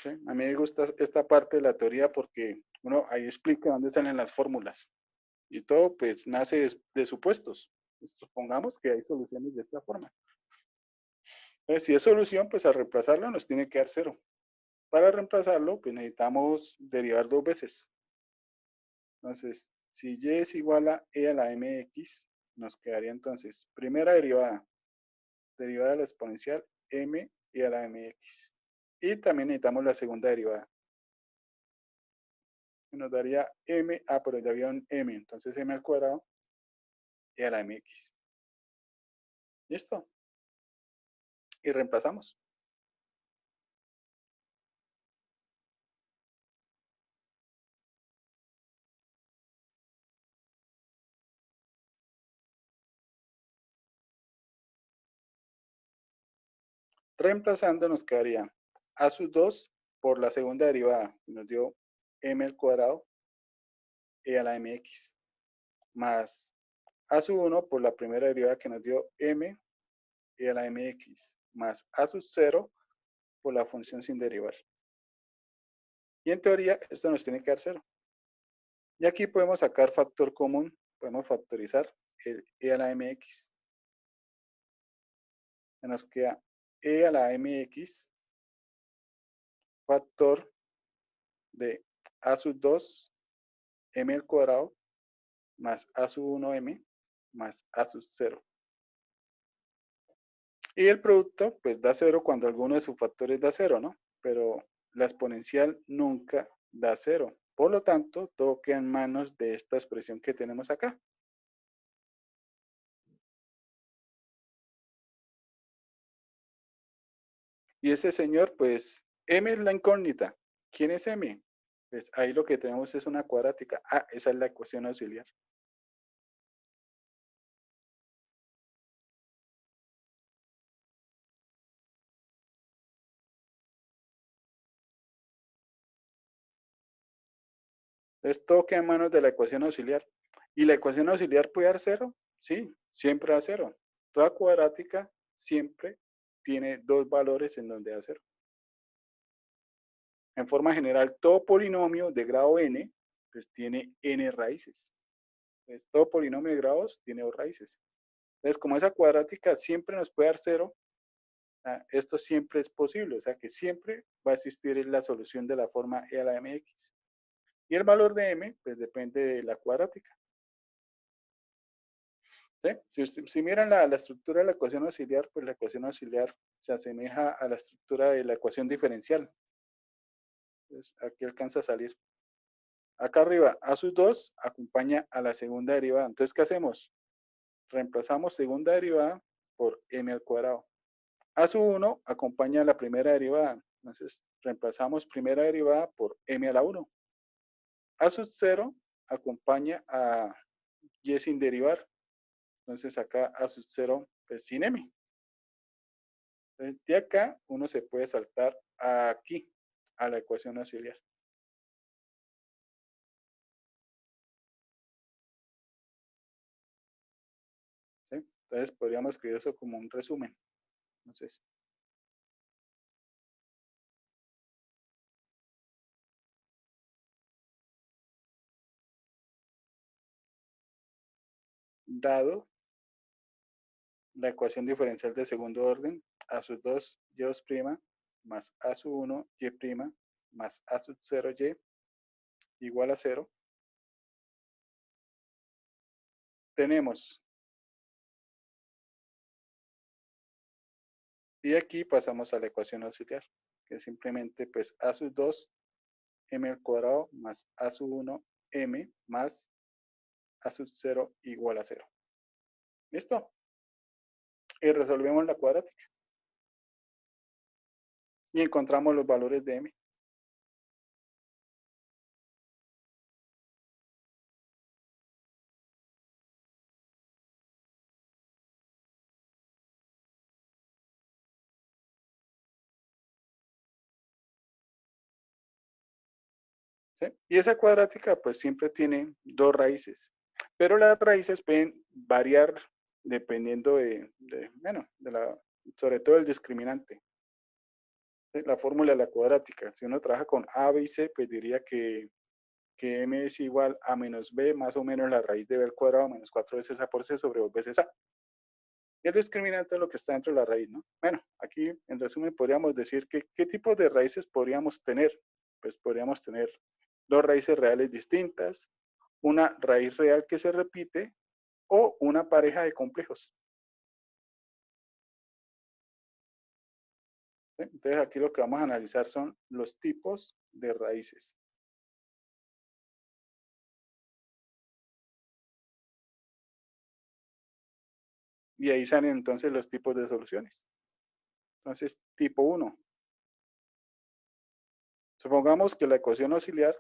A: ¿Sí? A mí me gusta esta parte de la teoría porque uno ahí explica dónde salen las fórmulas. Y todo pues nace de supuestos. Supongamos que hay soluciones de esta forma. Entonces, si es solución, pues al reemplazarlo nos tiene que dar 0. Para reemplazarlo, pues necesitamos derivar 2 veces. Entonces, si y es igual a e a la mx, nos quedaría entonces primera derivada, derivada de la exponencial m e a la mx. Y también necesitamos la segunda derivada. Nos daría m, pero ya había un m, entonces m al cuadrado e a la mx. ¿Listo? Y reemplazamos. Reemplazando nos quedaría a sub 2 por la segunda derivada, nos dio m al cuadrado e a la mx, más a sub 1 por la primera derivada que nos dio m e a la mx, más a sub 0 por la función sin derivar. Y en teoría esto nos tiene que dar 0. Y aquí podemos sacar factor común, podemos factorizar el e a la mx. Nos queda e a la mx factor de a sub 2 m al cuadrado más a sub 1m más a sub 0. Y el producto pues da 0 cuando alguno de sus factores da 0, ¿no? Pero la exponencial nunca da 0. Por lo tanto, todo queda en manos de esta expresión que tenemos acá. Y ese señor, pues, m es la incógnita. ¿Quién es m? Pues ahí lo que tenemos es una cuadrática. Ah, esa es la ecuación auxiliar. Entonces, todo queda en manos de la ecuación auxiliar. ¿Y la ecuación auxiliar puede dar 0? Sí, siempre da 0. Toda cuadrática siempre tiene dos valores en donde da 0. En forma general, todo polinomio de grado n, pues tiene n raíces. Entonces, todo polinomio de grados tiene dos raíces. Entonces, como esa cuadrática siempre nos puede dar 0, esto siempre es posible. O sea que siempre va a existir la solución de la forma e a la mx. Y el valor de m, pues depende de la cuadrática. ¿Sí? Si miran la estructura de la ecuación auxiliar, pues la ecuación auxiliar se asemeja a la estructura de la ecuación diferencial. Entonces, aquí alcanza a salir. Acá arriba, a sub 2 acompaña a la segunda derivada. Entonces, ¿qué hacemos? Reemplazamos segunda derivada por m al cuadrado. A sub 1 acompaña a la primera derivada. Entonces, reemplazamos primera derivada por m a la 1. A sub 0 acompaña a y sin derivar. Entonces, acá a sub 0 pues sin m. Entonces, de acá uno se puede saltar aquí a la ecuación auxiliar. ¿Sí? Entonces, podríamos escribir eso como un resumen. Entonces, dado la ecuación diferencial de segundo orden, a sub 2 y2' más a sub 1 y' más a sub 0 y igual a 0. Tenemos, y aquí pasamos a la ecuación auxiliar, que es simplemente pues a sub 2 m al cuadrado más a sub 1 m más a sub 0 igual a 0. ¿Listo? Y resolvemos la cuadrática. Y encontramos los valores de m. ¿Sí? Y esa cuadrática pues siempre tiene dos raíces, pero las raíces pueden variar dependiendo bueno, sobre todo el discriminante. ¿Sí? La fórmula de la cuadrática, si uno trabaja con a, b y c, pues diría que m es igual a menos b más o menos la raíz de b al cuadrado menos 4 veces a por c sobre 2 veces a. Y el discriminante es lo que está dentro de la raíz, ¿no? Bueno, aquí en resumen podríamos decir que qué tipos de raíces podríamos tener. Pues podríamos tener dos raíces reales distintas, una raíz real que se repite o una pareja de complejos. ¿Sí? Entonces aquí lo que vamos a analizar son los tipos de raíces. Y ahí salen entonces los tipos de soluciones. Entonces, tipo 1. Supongamos que la ecuación auxiliar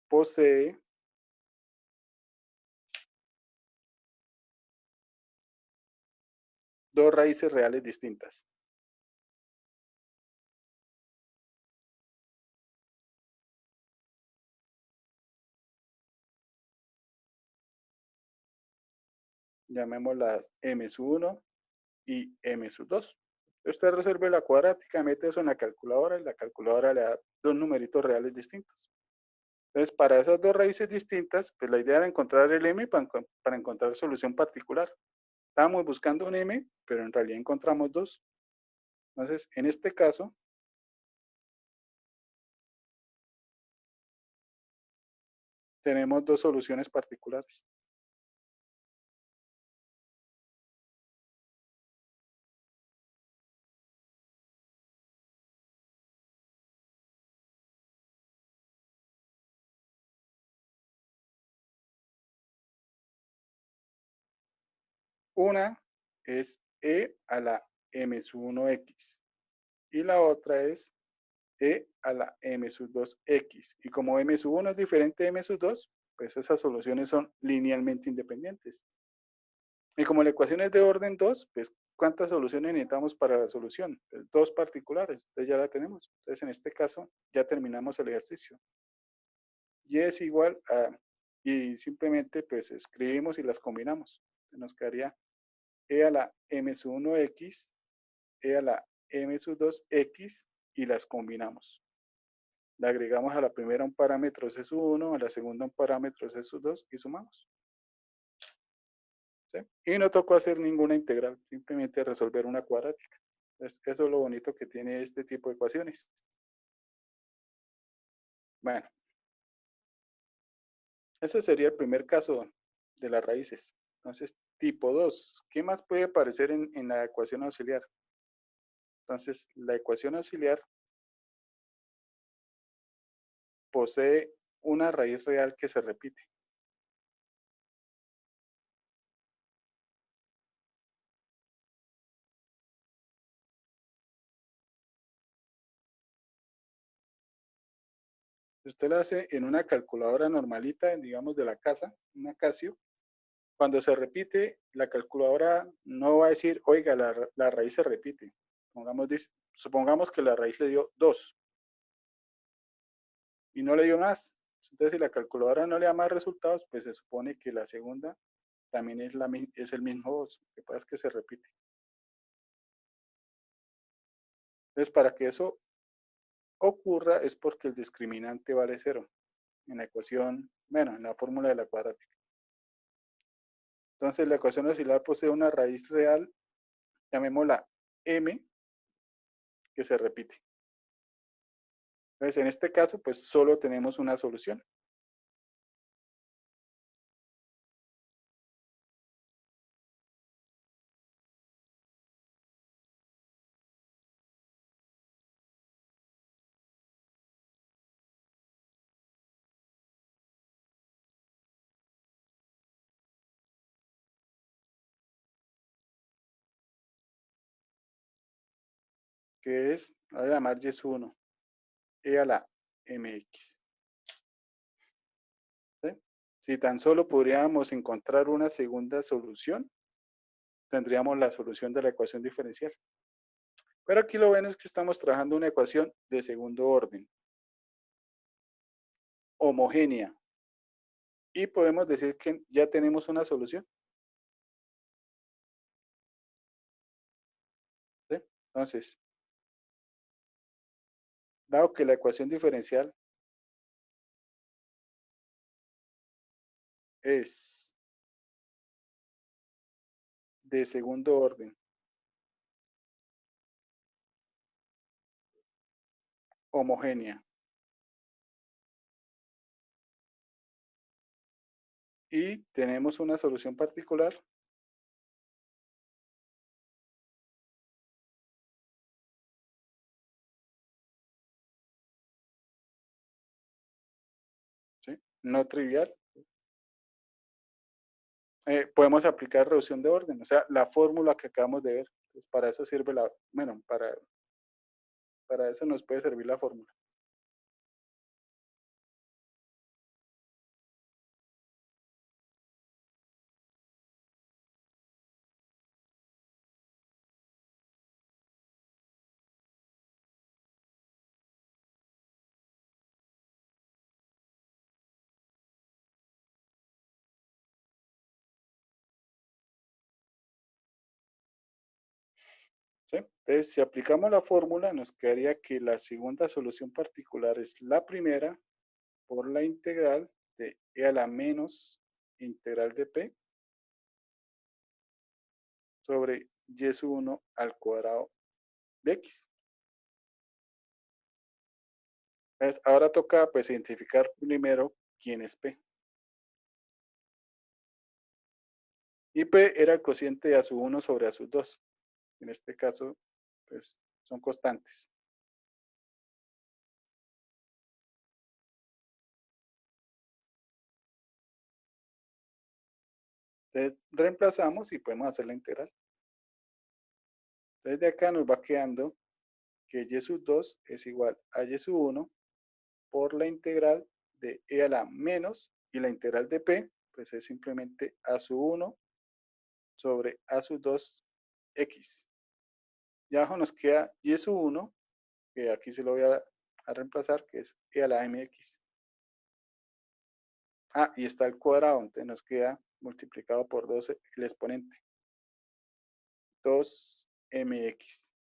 A: posee dos raíces reales distintas. Llamémoslas m1 y m2. Usted resuelve la cuadrática, mete eso en la calculadora y la calculadora le da dos numeritos reales distintos. Entonces, para esas dos raíces distintas, pues la idea era encontrar el m para encontrar solución particular. Estábamos buscando un m, pero en realidad encontramos dos. Entonces, en este caso, tenemos dos soluciones particulares. Una es e a la m1x y la otra es e a la m2x. Y como m1 es diferente de m2, pues esas soluciones son linealmente independientes. Y como la ecuación es de orden 2, pues ¿cuántas soluciones necesitamos para la solución? Pues dos particulares, entonces ya la tenemos. Entonces en este caso ya terminamos el ejercicio. Y es igual a, y simplemente pues escribimos y las combinamos. Nos quedaría e a la m1x, e a la m2x y las combinamos. Le agregamos a la primera un parámetro C1, a la segunda un parámetro C2 y sumamos. ¿Sí? Y no tocó hacer ninguna integral, simplemente resolver una cuadrática. Entonces, eso es lo bonito que tiene este tipo de ecuaciones. Bueno, ese sería el primer caso de las raíces. Entonces, tipo 2. ¿Qué más puede aparecer en la ecuación auxiliar? Entonces, la ecuación auxiliar posee una raíz real que se repite. Si usted la hace en una calculadora normalita, digamos de la casa, una Casio, cuando se repite, la calculadora no va a decir, oiga, la raíz se repite. Supongamos que la raíz le dio 2 y no le dio más. Entonces, si la calculadora no le da más resultados, pues se supone que la segunda también es el mismo 2. Lo que pasa es que se repite. Entonces, para que eso ocurra es porque el discriminante vale 0. en la ecuación, bueno, en la fórmula de la cuadrática. Entonces la ecuación auxiliar posee una raíz real, llamémosla m, que se repite. Entonces en este caso, pues solo tenemos una solución. Que es, voy a llamar y1, e a la mx. ¿Sí? Si tan solo podríamos encontrar una segunda solución, tendríamos la solución de la ecuación diferencial. Pero aquí lo bueno es que estamos trabajando una ecuación de segundo orden, homogénea, y podemos decir que ya tenemos una solución. ¿Sí? Entonces, dado que la ecuación diferencial es de segundo orden, homogénea, y tenemos una solución particular, ¿sí? No trivial, podemos aplicar reducción de orden, o sea, la fórmula que acabamos de ver. Pues para eso sirve la, bueno, para eso nos puede servir la fórmula. ¿Sí? Entonces, si aplicamos la fórmula, nos quedaría que la segunda solución particular es la primera por la integral de e a la menos integral de p sobre y sub 1 al cuadrado de x. Entonces, ahora toca pues identificar primero quién es p. Y p era el cociente de a sub 1 sobre a sub 2. En este caso, pues son constantes. Entonces, reemplazamos y podemos hacer la integral. Entonces, de acá nos va quedando que y sub 2 es igual a y sub 1 por la integral de e a la menos, y la integral de p, pues es simplemente a sub 1 sobre a sub 2 x. Y abajo nos queda y sub 1, que aquí se lo voy a reemplazar, que es e a la mx. Ah, y está el cuadrado, entonces nos queda multiplicado por 2 el exponente. 2mx.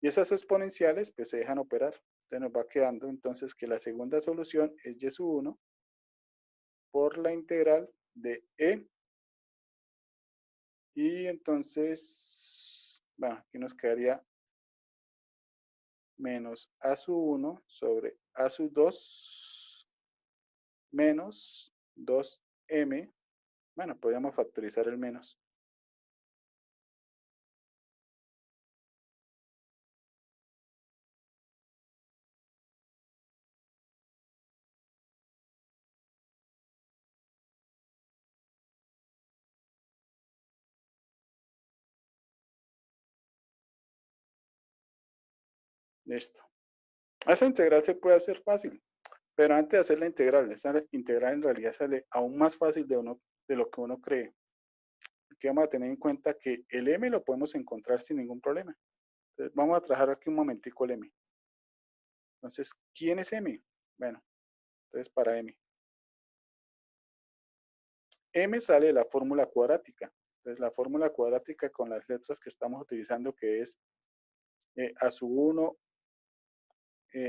A: Y esas exponenciales pues se dejan operar. Entonces nos va quedando entonces que la segunda solución es y sub 1 por la integral de e. Y entonces, bueno, aquí nos quedaría menos a sub 1 sobre a sub 2 menos 2m. Bueno, podríamos factorizar el menos. Listo. Esa integral se puede hacer fácil, pero antes de hacer la integral, esa integral en realidad sale aún más fácil de lo que uno cree. Aquí vamos a tener en cuenta que el m lo podemos encontrar sin ningún problema. Entonces, vamos a trabajar aquí un momentico el m. Entonces, ¿quién es m? Bueno, entonces para m sale de la fórmula cuadrática. Entonces, la fórmula cuadrática con las letras que estamos utilizando, que es a sub 1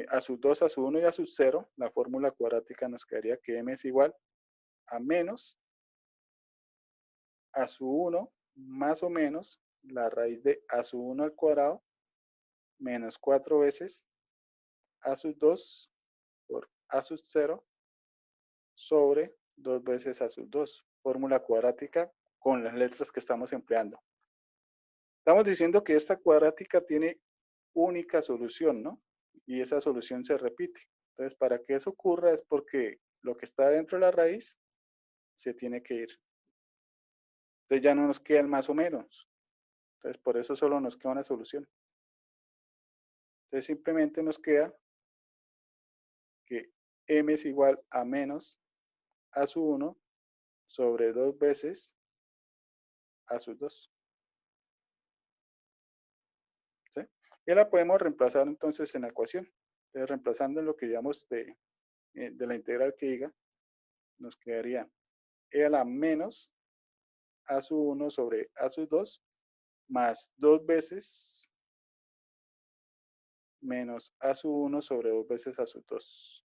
A: a sub 2, a sub 1 y a sub 0, la fórmula cuadrática nos quedaría que m es igual a menos a sub 1 más o menos la raíz de a sub 1 al cuadrado menos 4 veces a sub 2 por a sub 0 sobre 2 veces a sub 2. Fórmula cuadrática con las letras que estamos empleando. Estamos diciendo que esta cuadrática tiene única solución, ¿no? Y esa solución se repite. Entonces, para que eso ocurra es porque lo que está dentro de la raíz se tiene que ir. Entonces ya no nos queda el más o menos. Entonces, por eso solo nos queda una solución. Entonces, simplemente nos queda que m es igual a menos a sub 1 sobre 2 veces a sub 2. ¿Sí? Y la podemos reemplazar entonces en la ecuación. Entonces, reemplazando en lo que llamamos de la integral que diga, nos quedaría e a la menos a sub 1 sobre a sub 2 más 2 veces menos a sub 1 sobre 2 veces a sub 2.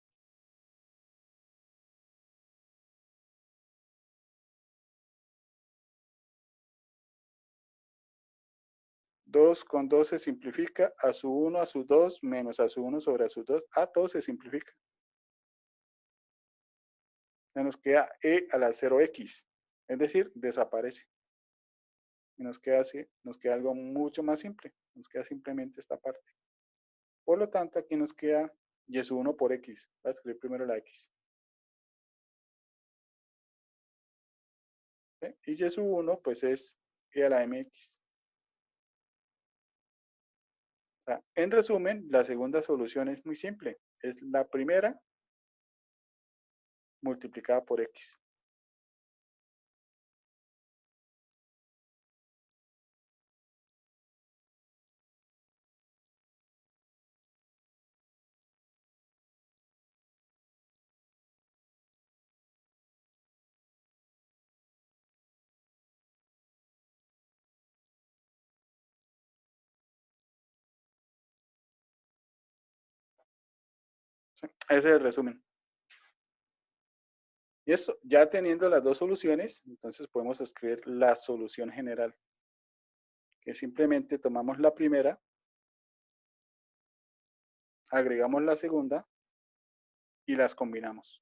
A: 2 con 2 se simplifica, a sub 1 a sub 2 menos a sub 1 sobre a sub 2, a todo se simplifica. Ya nos queda e a la 0x, es decir, desaparece. Y nos queda así, nos queda algo mucho más simple, nos queda simplemente esta parte. Por lo tanto, aquí nos queda y sub 1 por x. Voy a escribir primero la x. ¿Sí? Y y sub 1 pues es e a la mx. O sea, en resumen, la segunda solución es muy simple. Es la primera multiplicada por x. ¿Sí? Ese es el resumen. Y esto, ya teniendo las dos soluciones, entonces podemos escribir la solución general, que simplemente tomamos la primera, agregamos la segunda y las combinamos.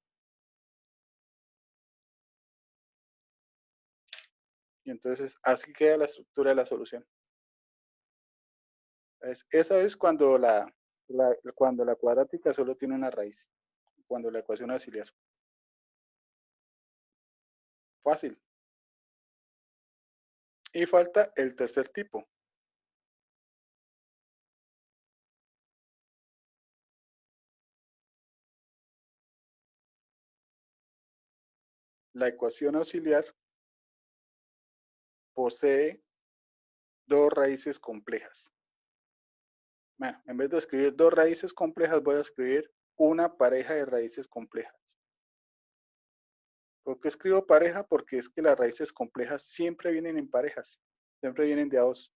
A: Y entonces así queda la estructura de la solución. Esa es cuando la cuadrática solo tiene una raíz, cuando la ecuación auxiliar. Fácil. Y falta el tercer tipo. La ecuación auxiliar posee dos raíces complejas. Bueno, en vez de escribir dos raíces complejas, voy a escribir una pareja de raíces complejas. ¿Por qué escribo pareja? Porque es que las raíces complejas siempre vienen en parejas, siempre vienen de a dos.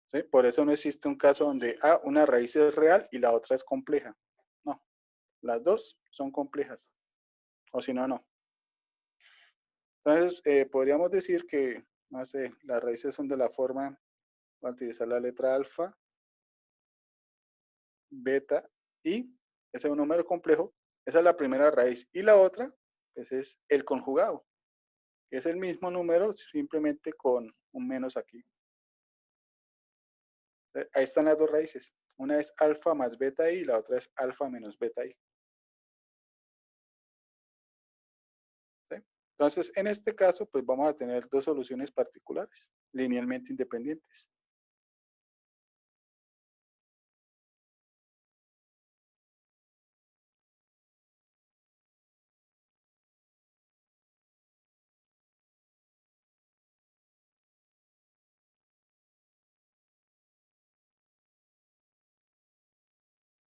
A: ¿Sí? Por eso no existe un caso donde una raíz es real y la otra es compleja. No, las dos son complejas, o si no, no. Entonces, podríamos decir que, no sé, las raíces son de la forma, voy a utilizar la letra alfa, beta y ese es un número complejo. Esa es la primera raíz. Y la otra, pues es el conjugado, que es el mismo número, simplemente con un menos aquí. Ahí están las dos raíces. Una es alfa más beta i y la otra es alfa menos beta i. ¿Sí? Entonces, en este caso, pues vamos a tener dos soluciones particulares, linealmente independientes.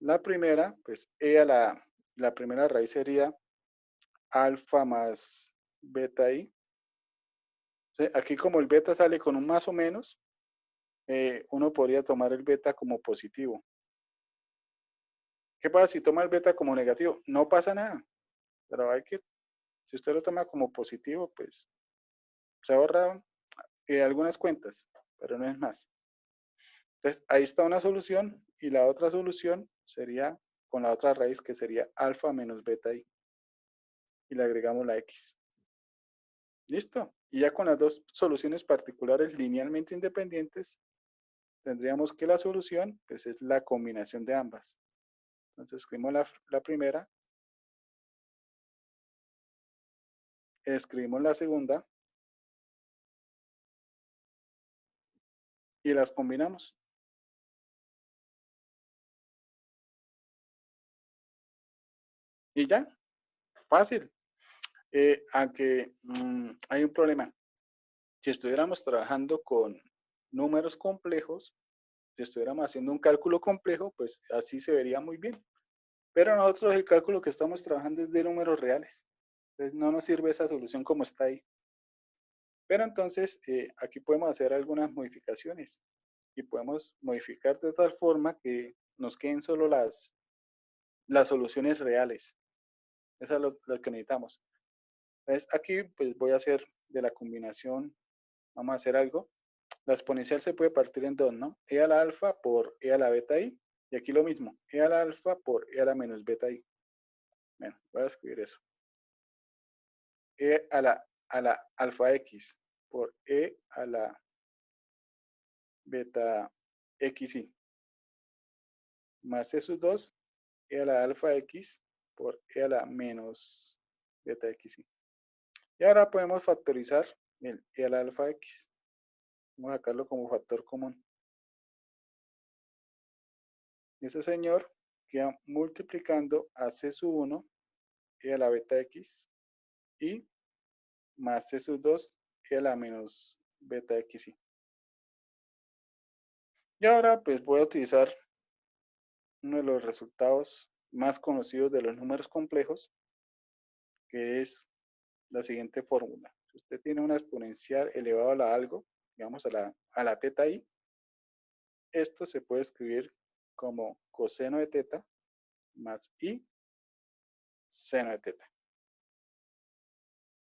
A: La primera, pues la primera raíz sería alfa más beta i. Entonces, aquí como el beta sale con un más o menos, uno podría tomar el beta como positivo. ¿Qué pasa si toma el beta como negativo? No pasa nada, pero si usted lo toma como positivo, pues se ahorra algunas cuentas, pero no es más. Entonces, ahí está una solución y la otra solución sería con la otra raíz que sería alfa menos beta i. Y le agregamos la x. Listo. Y ya con las dos soluciones particulares linealmente independientes, tendríamos que la solución pues, es la combinación de ambas. Entonces escribimos la primera, escribimos la segunda y las combinamos. Y ya, fácil. Aunque hay un problema. Si estuviéramos trabajando con números complejos, si estuviéramos haciendo un cálculo complejo, pues así se vería muy bien. Pero nosotros el cálculo que estamos trabajando es de números reales. Entonces no nos sirve esa solución como está ahí. Pero entonces aquí podemos hacer algunas modificaciones y podemos modificar de tal forma que nos queden solo las soluciones reales. Esas es lo que necesitamos. Entonces aquí pues voy a hacer de la combinación, vamos a hacer algo. La exponencial se puede partir en dos, ¿no? E a la alfa por e a la beta i. Y aquí lo mismo, e a la alfa por e a la menos beta i. Bueno, voy a escribir eso. E a la alfa x por e a la beta xi más e sub 2 e a la alfa x por e a la menos beta xi. Y ahora podemos factorizar el e a la alfa x. Vamos a sacarlo como factor común. Y ese señor queda multiplicando a c sub 1 e a la beta x y más c sub 2 e a la menos beta xi. Y ahora pues voy a utilizar uno de los resultados más conocidos de los números complejos, que es la siguiente fórmula. Si usted tiene una exponencial elevado a la algo, digamos a la teta i, esto se puede escribir como coseno de teta más i seno de teta.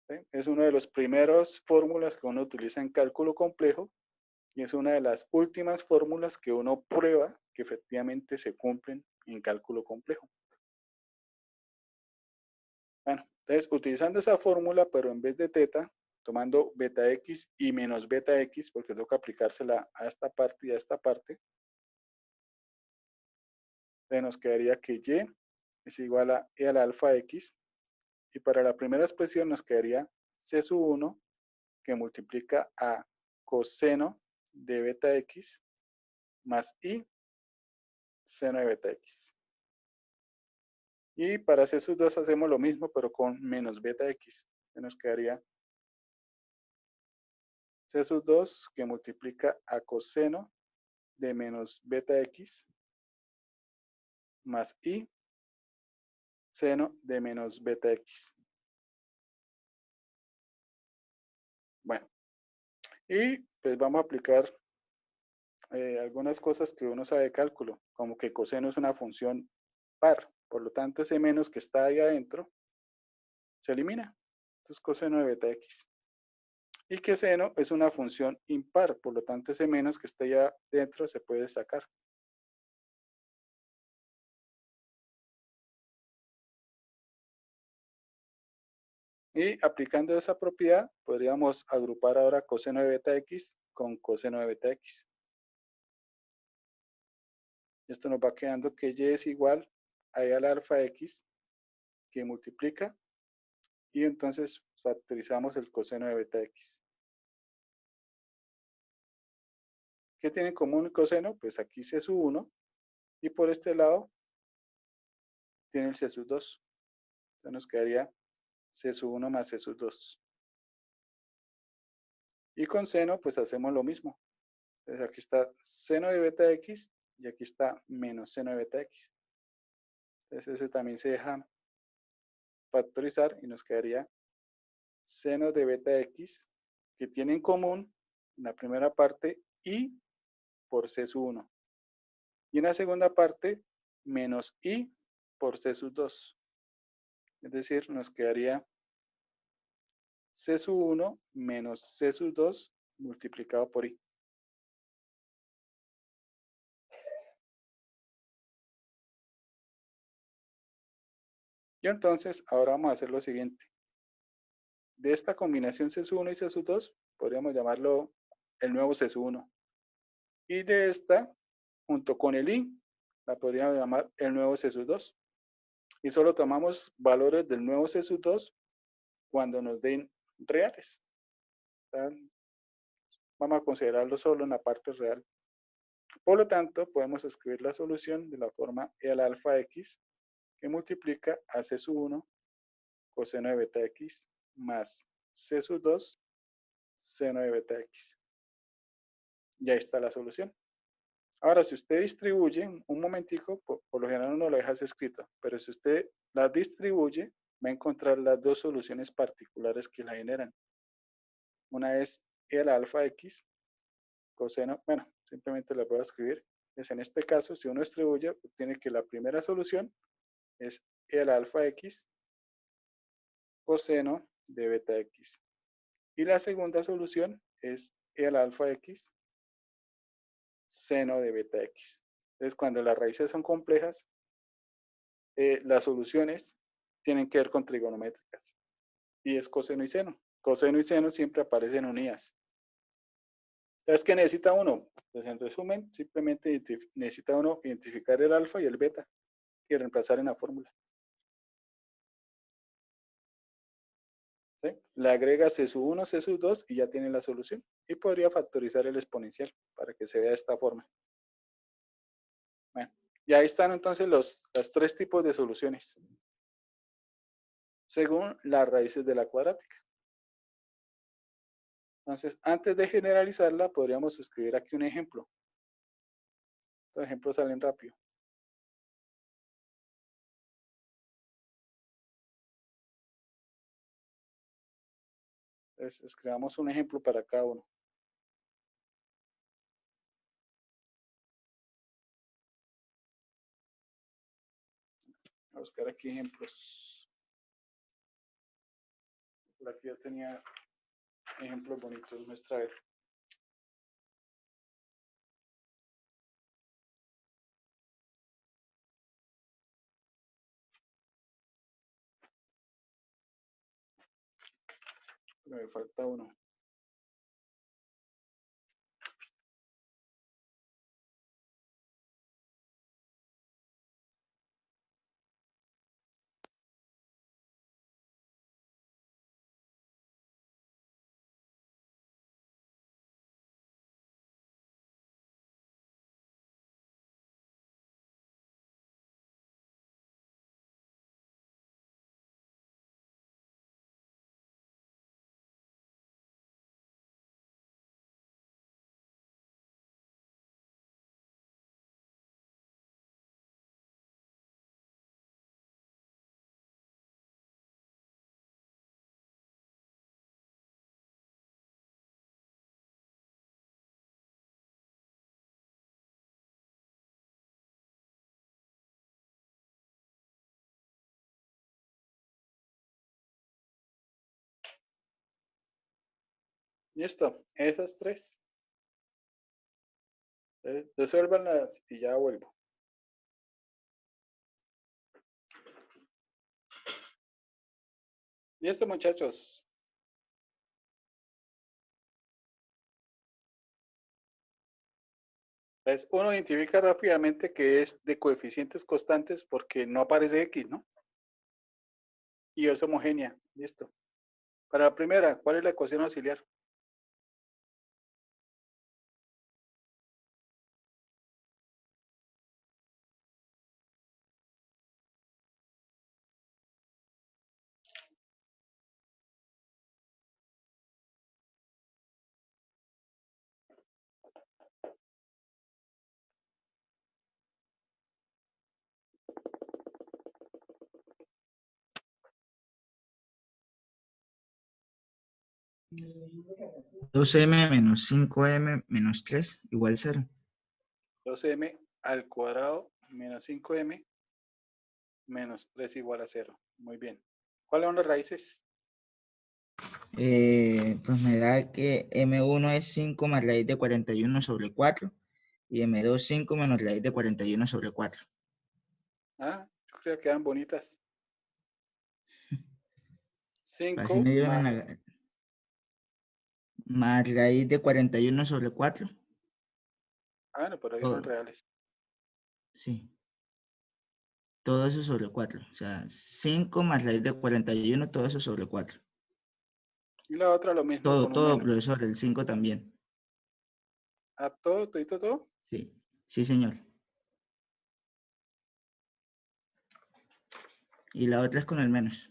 A: ¿Sí? Es una de las primeras fórmulas que uno utiliza en cálculo complejo y es una de las últimas fórmulas que uno prueba que efectivamente se cumplen en cálculo complejo. Bueno, entonces utilizando esa fórmula, pero en vez de teta, tomando beta x y menos beta x, porque tengo que aplicársela a esta parte y a esta parte, entonces nos quedaría que y es igual a e a la alfa x, y para la primera expresión nos quedaría c sub 1 que multiplica a coseno de beta x más i seno de beta x. Y para c sub 2 hacemos lo mismo, pero con menos beta x. Se nos quedaría c sub 2 que multiplica a coseno de menos beta x más i seno de menos beta x. Bueno, y pues vamos a aplicar algunas cosas que uno sabe de cálculo, como que coseno es una función par, por lo tanto ese menos que está ahí adentro se elimina. Esto es coseno de beta x. Y que seno es una función impar, por lo tanto ese menos que está allá dentro se puede sacar. Y aplicando esa propiedad, podríamos agrupar ahora coseno de beta x con coseno de beta x. Esto nos va quedando que y es igual a e al alfa x que multiplica y entonces factorizamos el coseno de beta x. ¿Qué tiene en común el coseno? Pues aquí c sub 1 y por este lado tiene el c sub 2. Entonces nos quedaría c sub 1 más c sub 2. Y con seno pues hacemos lo mismo. Entonces aquí está seno de beta x y aquí está menos seno de beta x. Entonces ese también se deja factorizar y nos quedaría seno de beta x que tiene en común en la primera parte I por C sub 1. Y en la segunda parte, menos I por C sub 2. Es decir, nos quedaría C sub 1 menos C sub 2 multiplicado por I. Y entonces, ahora vamos a hacer lo siguiente. De esta combinación C sub 1 y C sub 2, podríamos llamarlo el nuevo C sub 1. Y de esta, junto con el I, la podríamos llamar el nuevo C sub 2. Y solo tomamos valores del nuevo C sub 2 cuando nos den reales. Vamos a considerarlo solo en la parte real. Por lo tanto, podemos escribir la solución de la forma E al alfa x, que multiplica a C sub 1 coseno de beta x más C sub 2 seno de beta x. Ya está la solución. Ahora, si usted distribuye, un momentico, por lo general uno lo deja escrito, pero si usted la distribuye, va a encontrar las dos soluciones particulares que la generan. Una es E al alfa x, coseno, bueno, simplemente la voy a escribir. Es en este caso, si uno distribuye, obtiene que la primera solución es E al alfa x, coseno de beta x. Y la segunda solución es E al alfa x, seno de beta x. Entonces, cuando las raíces son complejas, las soluciones tienen que ver con trigonométricas. Y es coseno y seno. Coseno y seno siempre aparecen unidas. Entonces, ¿qué necesita uno? Pues en resumen, simplemente necesita uno identificar el alfa y el beta y reemplazar en la fórmula. ¿Sí? Le agrega C sub 1, C sub 2 y ya tiene la solución. Y podría factorizar el exponencial para que se vea de esta forma. Bueno, y ahí están entonces los tres tipos de soluciones según las raíces de la cuadrática. Entonces, antes de generalizarla, podríamos escribir aquí un ejemplo. Estos ejemplos salen rápido. Entonces, escribamos un ejemplo para cada uno. Voy a buscar aquí ejemplos. Por aquí ya tenía ejemplos bonitos. Muestra a ver. Pero me falta uno. Listo. Esas tres. Resuélvanlas y ya vuelvo. Listo, muchachos. Entonces, uno identifica rápidamente que es de coeficientes constantes porque no aparece X, ¿no? Y es homogénea. Listo. Para la primera, ¿cuál es la ecuación auxiliar?
B: 2m menos 5m menos 3 igual 0.
A: 2m al cuadrado menos 5m menos 3 igual a 0. Muy bien. ¿Cuáles son las raíces?
B: Pues me da que m1 es 5 más raíz de 41 sobre 4 y m2 5 menos raíz de 41 sobre 4.
A: Ah, yo creo que quedan bonitas.
B: Así
A: 5
B: me dieron
A: más,
B: más raíz de 41 sobre 4.
A: no, pero ahí son
B: Todo,
A: reales.
B: sí. Todo eso sobre 4. O sea, 5 más raíz de 41, todo eso sobre 4.
A: Y la otra lo mismo
B: Todo,
A: con un
B: todo,
A: menos.
B: profesor, el 5 también.
A: A todo, todito, todo.
B: Sí, sí, señor. Y la otra es con el menos.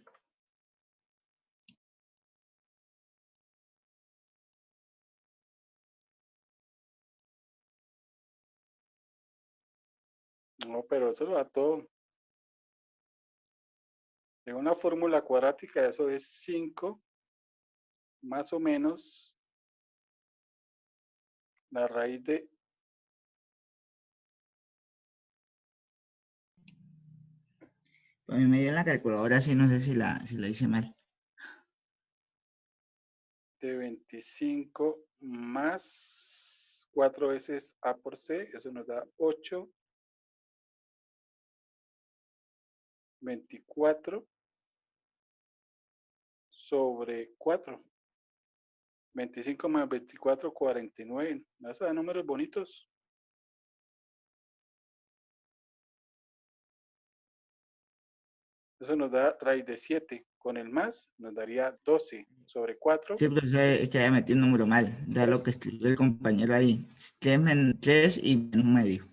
A: No, pero eso lo da todo. En una fórmula cuadrática eso es 5 más o menos la raíz de
B: A mí me dio en la calculadora, sí, no sé si la hice mal.
A: 25 más 4 veces A por C, eso nos da 8, 24 sobre 4. 25 más 24, 49. ¿No? Eso da números bonitos. Eso nos da raíz de 7. Con el más nos daría 12 sobre 4.
B: Sí, pero es que había metido un número mal. Da lo que escribió el compañero ahí. 3 y menos medio.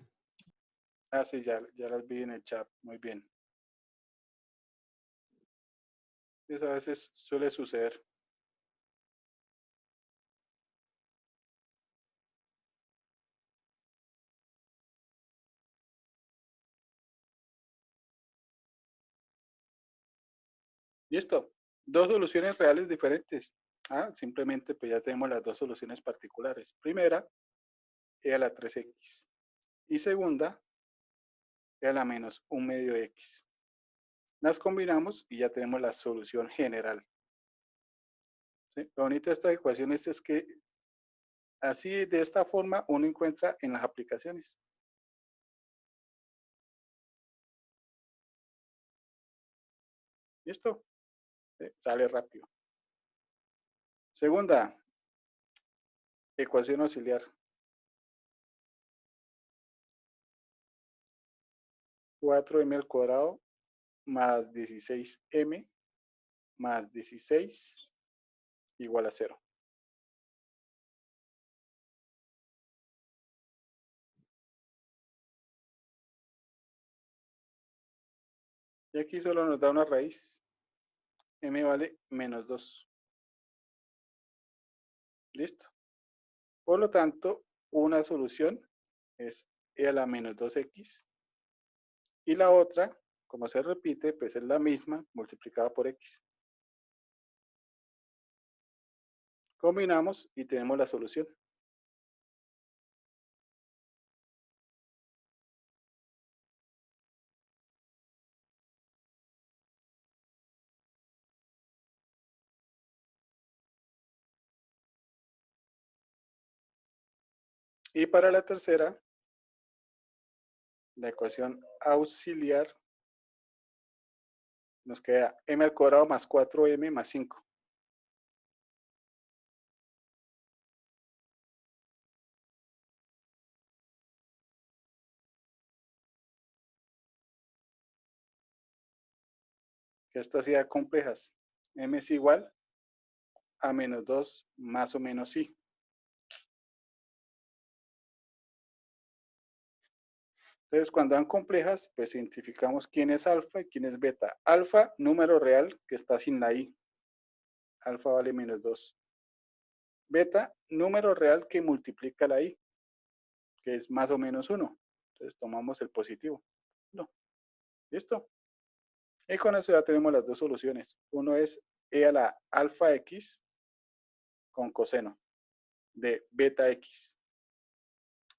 A: Ah, sí, ya las vi en el chat. Muy bien. Eso a veces suele suceder. Listo. Dos soluciones reales diferentes. Simplemente pues ya tenemos las dos soluciones particulares. Primera, e a la 3x. Y segunda, e a la menos 1 medio x. Las combinamos y ya tenemos la solución general. ¿Sí? Lo bonito de estas ecuaciones es que así, de esta forma, uno encuentra en las aplicaciones. ¿Listo? Sale rápido. Segunda, ecuación auxiliar. 4m al cuadrado más 16m más 16 igual a 0. Y aquí solo nos da una raíz. M vale menos 2. ¿Listo? Por lo tanto, una solución es e a la menos 2x y la otra, como se repite, pues es la misma multiplicada por x. Combinamos y tenemos la solución. Y para la tercera, la ecuación auxiliar, nos queda m al cuadrado más 4m más 5. Estas sean complejas. M es igual a menos 2 más o menos i. Entonces, cuando dan complejas, pues identificamos quién es alfa y quién es beta. Alfa, número real que está sin la i. Alfa vale menos 2. Beta, número real que multiplica la i, que es más o menos 1. Entonces, tomamos el positivo. No. ¿Listo? Y con eso ya tenemos las dos soluciones. Uno es e a la alfa x con coseno de beta X.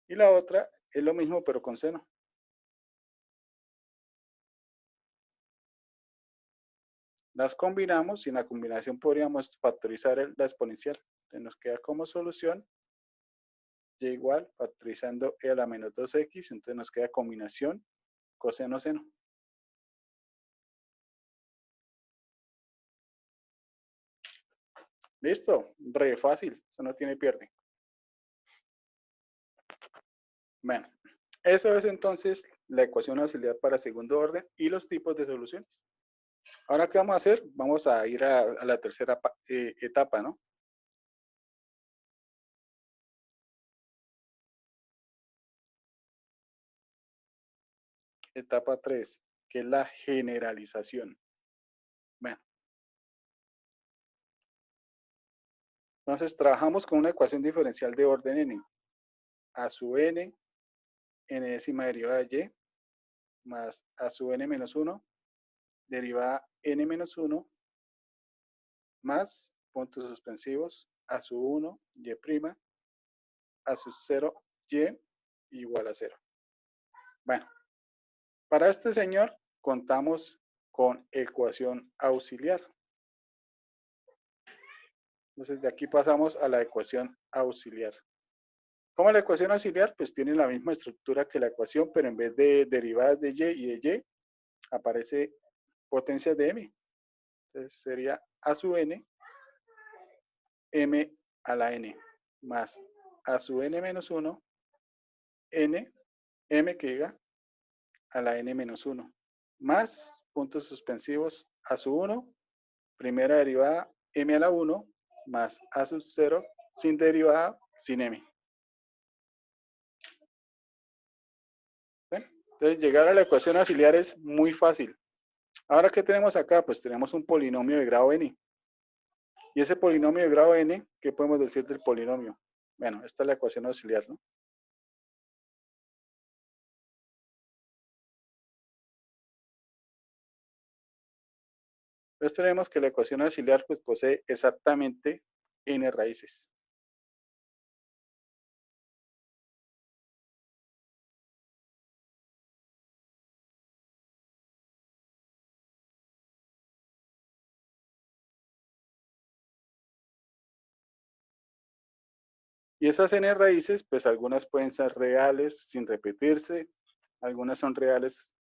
A: Y la otra es lo mismo, pero con seno. Las combinamos y en la combinación podríamos factorizar la exponencial. Entonces nos queda como solución y igual factorizando e a la menos 2x, entonces nos queda combinación coseno-seno. Listo, re fácil, eso no tiene pierde. Bueno, eso es entonces la ecuación auxiliar para segundo orden y los tipos de soluciones. Ahora, ¿qué vamos a hacer? Vamos a ir a la tercera etapa, ¿no? Etapa 3, que es la generalización. Bueno, entonces trabajamos con una ecuación diferencial de orden n. A sub n, n décima derivada de y, más a sub n menos 1, derivada n menos 1, más puntos suspensivos, a sub 1, y', a sub 0, y igual a 0. Bueno, para este señor contamos con ecuación auxiliar. Entonces de aquí pasamos a la ecuación auxiliar. ¿Cómo la ecuación auxiliar? Pues tiene la misma estructura que la ecuación, pero en vez de derivadas de y de y, aparece potencias de m. Entonces sería a sub n, m a la n, más a sub n menos 1, n, m que diga, a la n menos 1, más puntos suspensivos a sub 1, primera derivada, m a la 1, más a sub 0, sin derivada, sin m. ¿Ven? Entonces llegar a la ecuación auxiliar es muy fácil. Ahora, ¿qué tenemos acá? Pues tenemos un polinomio de grado n. Y ese polinomio de grado n, ¿qué podemos decir del polinomio? Bueno, esta es la ecuación auxiliar, ¿no? Entonces tenemos que la ecuación auxiliar pues posee exactamente n raíces. Y esas n raíces, pues algunas pueden ser reales sin repetirse, algunas son reales,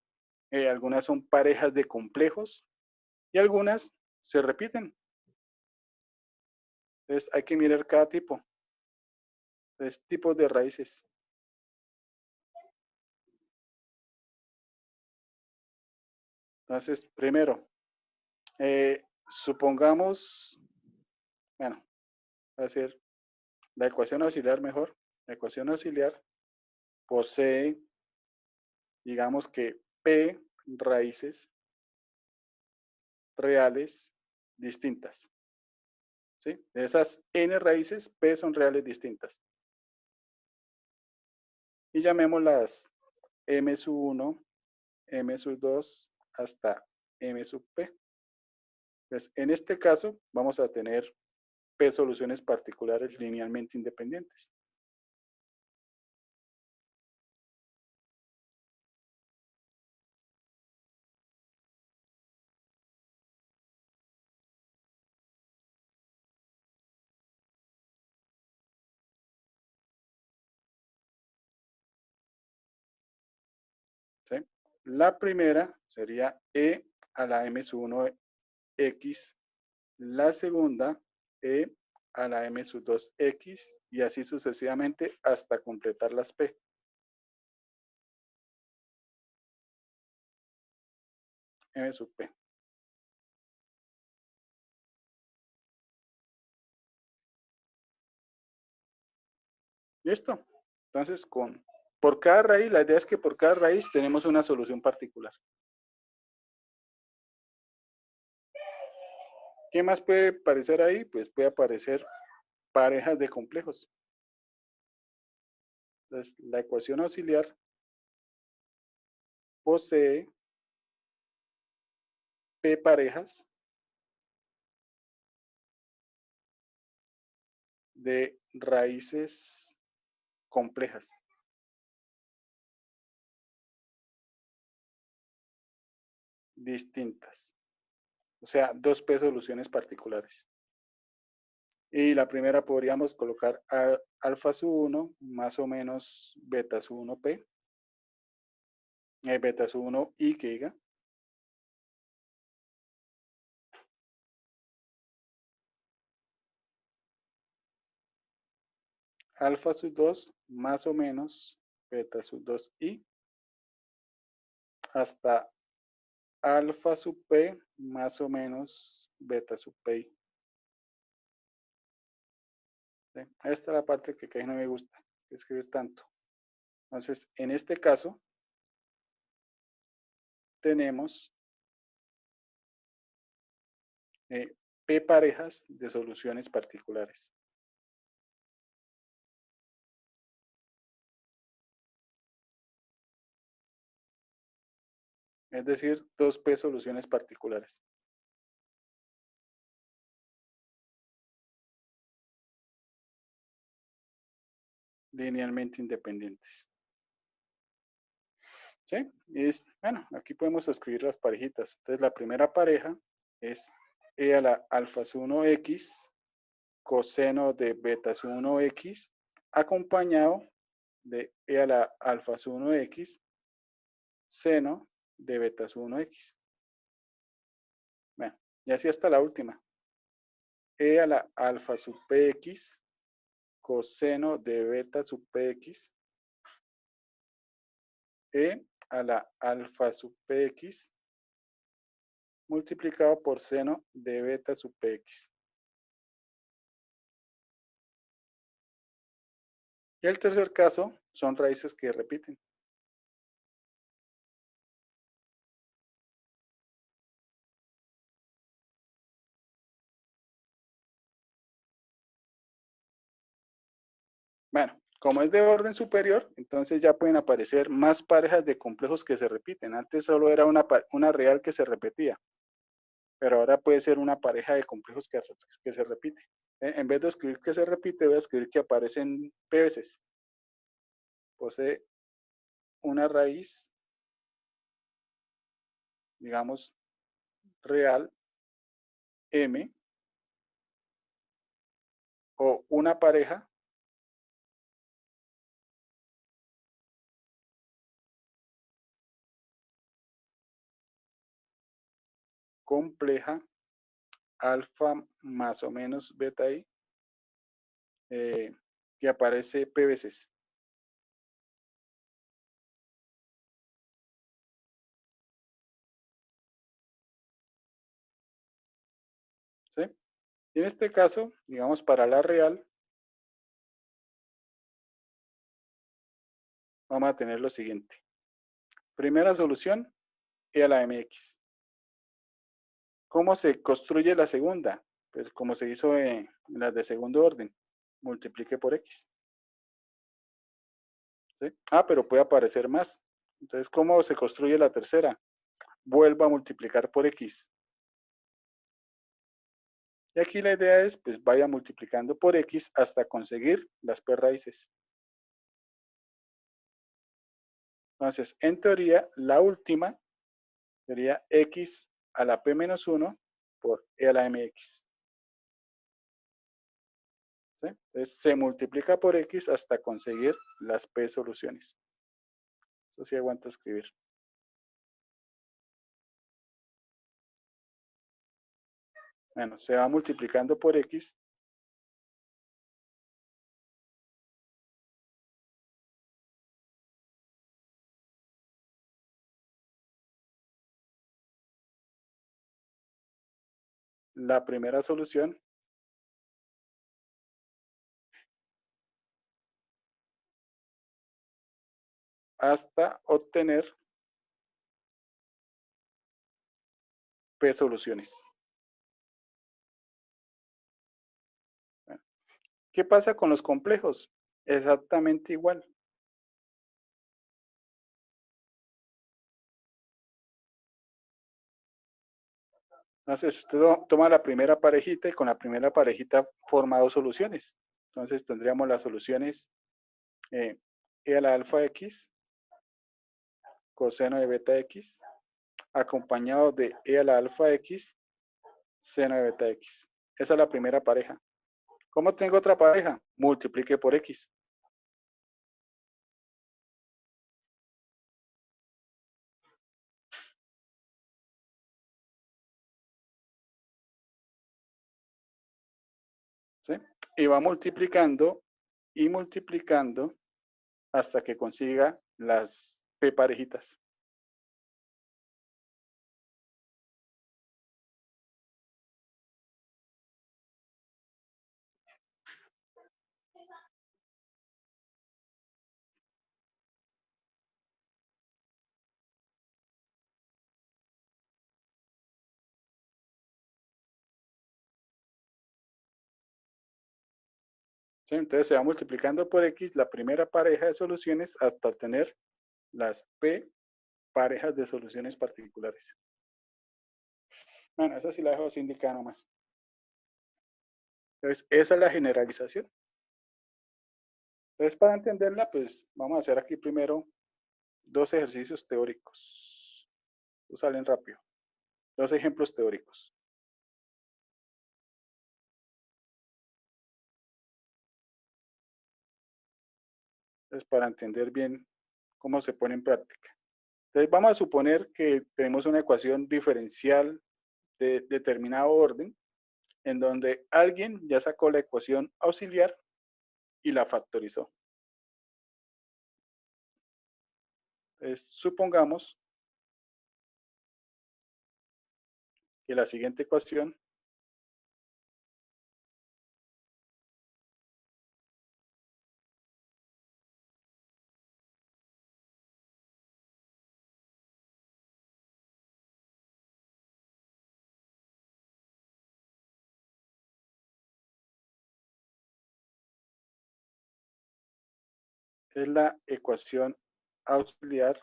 A: algunas son parejas de complejos y algunas se repiten. Entonces hay que mirar cada tipo. Entonces, tipos de raíces. Entonces, primero, supongamos, bueno, va a ser la ecuación auxiliar mejor. La ecuación auxiliar posee, digamos que P raíces reales distintas. ¿Sí? De esas n raíces, P son reales distintas. Y llamémoslas m sub 1, m sub 2, hasta m sub P. Pues en este caso vamos a tener P soluciones particulares linealmente independientes. ¿Sí? La primera sería E a la m sub 1 x, la segunda E a la m sub 2 x y así sucesivamente hasta completar las P. M sub P. ¿Listo? Entonces, por cada raíz, la idea es que por cada raíz tenemos una solución particular. ¿Qué más puede aparecer ahí? Pues puede aparecer parejas de complejos. Entonces, la ecuación auxiliar posee P parejas de raíces complejas. Distintas. O sea, 2P soluciones particulares. Y la primera podríamos colocar alfa sub 1 más o menos beta sub 1P. Beta sub 1I que diga. Alfa sub 2 más o menos beta sub 2I hasta alfa sub P más o menos beta sub Pi. ¿Sí? Esta es la parte que casi no me gusta, escribir tanto. Entonces, en este caso, tenemos P parejas de soluciones particulares. Es decir, 2P soluciones particulares. Linealmente independientes. ¿Sí? Bueno, aquí podemos escribir las parejitas. Entonces, la primera pareja es E a la alfa 1X coseno de beta 1X acompañado de E a la alfa 1X seno de beta 1X. Bueno, y así hasta la última. E a la alfa sub px coseno de beta sub px e a la alfa sub px multiplicado por seno de beta sub px. Y el tercer caso son raíces que repiten. Bueno, como es de orden superior, entonces ya pueden aparecer más parejas de complejos que se repiten. Antes solo era una real que se repetía, pero ahora puede ser una pareja de complejos que se repite. En vez de escribir que se repite, voy a escribir que aparecen P veces. Posee una raíz, digamos, real M o una pareja compleja alfa más o menos beta I que aparece P veces. ¿Sí? Y en este caso, digamos, para la real, vamos a tener lo siguiente. Primera solución, E a la mx. ¿Cómo se construye la segunda? Pues como se hizo en las de segundo orden, multiplique por x. ¿Sí? Ah, pero puede aparecer más. Entonces, ¿cómo se construye la tercera? Vuelva a multiplicar por x. Y aquí la idea es, pues vaya multiplicando por x hasta conseguir las p raíces. Entonces, en teoría, la última sería x a la p menos 1 por e a la mx. ¿Sí? Entonces, se multiplica por x hasta conseguir las p soluciones. Eso sí aguanta escribir. Bueno, se va multiplicando por x. La primera solución hasta obtener p soluciones. ¿Qué pasa con los complejos? Exactamente igual. Entonces, usted toma la primera parejita y con la primera parejita forma dos soluciones. Entonces tendríamos las soluciones e a la alfa x coseno de beta x acompañado de e a la alfa x seno de beta x. Esa es la primera pareja. ¿Cómo tengo otra pareja? Multiplique por x. ¿Sí? Y va multiplicando y multiplicando hasta que consiga las p parejitas. ¿Sí? Entonces se va multiplicando por x la primera pareja de soluciones hasta tener las p parejas de soluciones particulares. Bueno, esa sí la dejo así indicada nomás. Entonces, esa es la generalización. Entonces, para entenderla, pues vamos a hacer aquí primero dos ejercicios teóricos. Salen rápido. Dos ejemplos teóricos. Entonces, para entender bien cómo se pone en práctica. Entonces, vamos a suponer que tenemos una ecuación diferencial de determinado orden, en donde alguien ya sacó la ecuación auxiliar y la factorizó. Entonces, supongamos que la siguiente ecuación es la ecuación auxiliar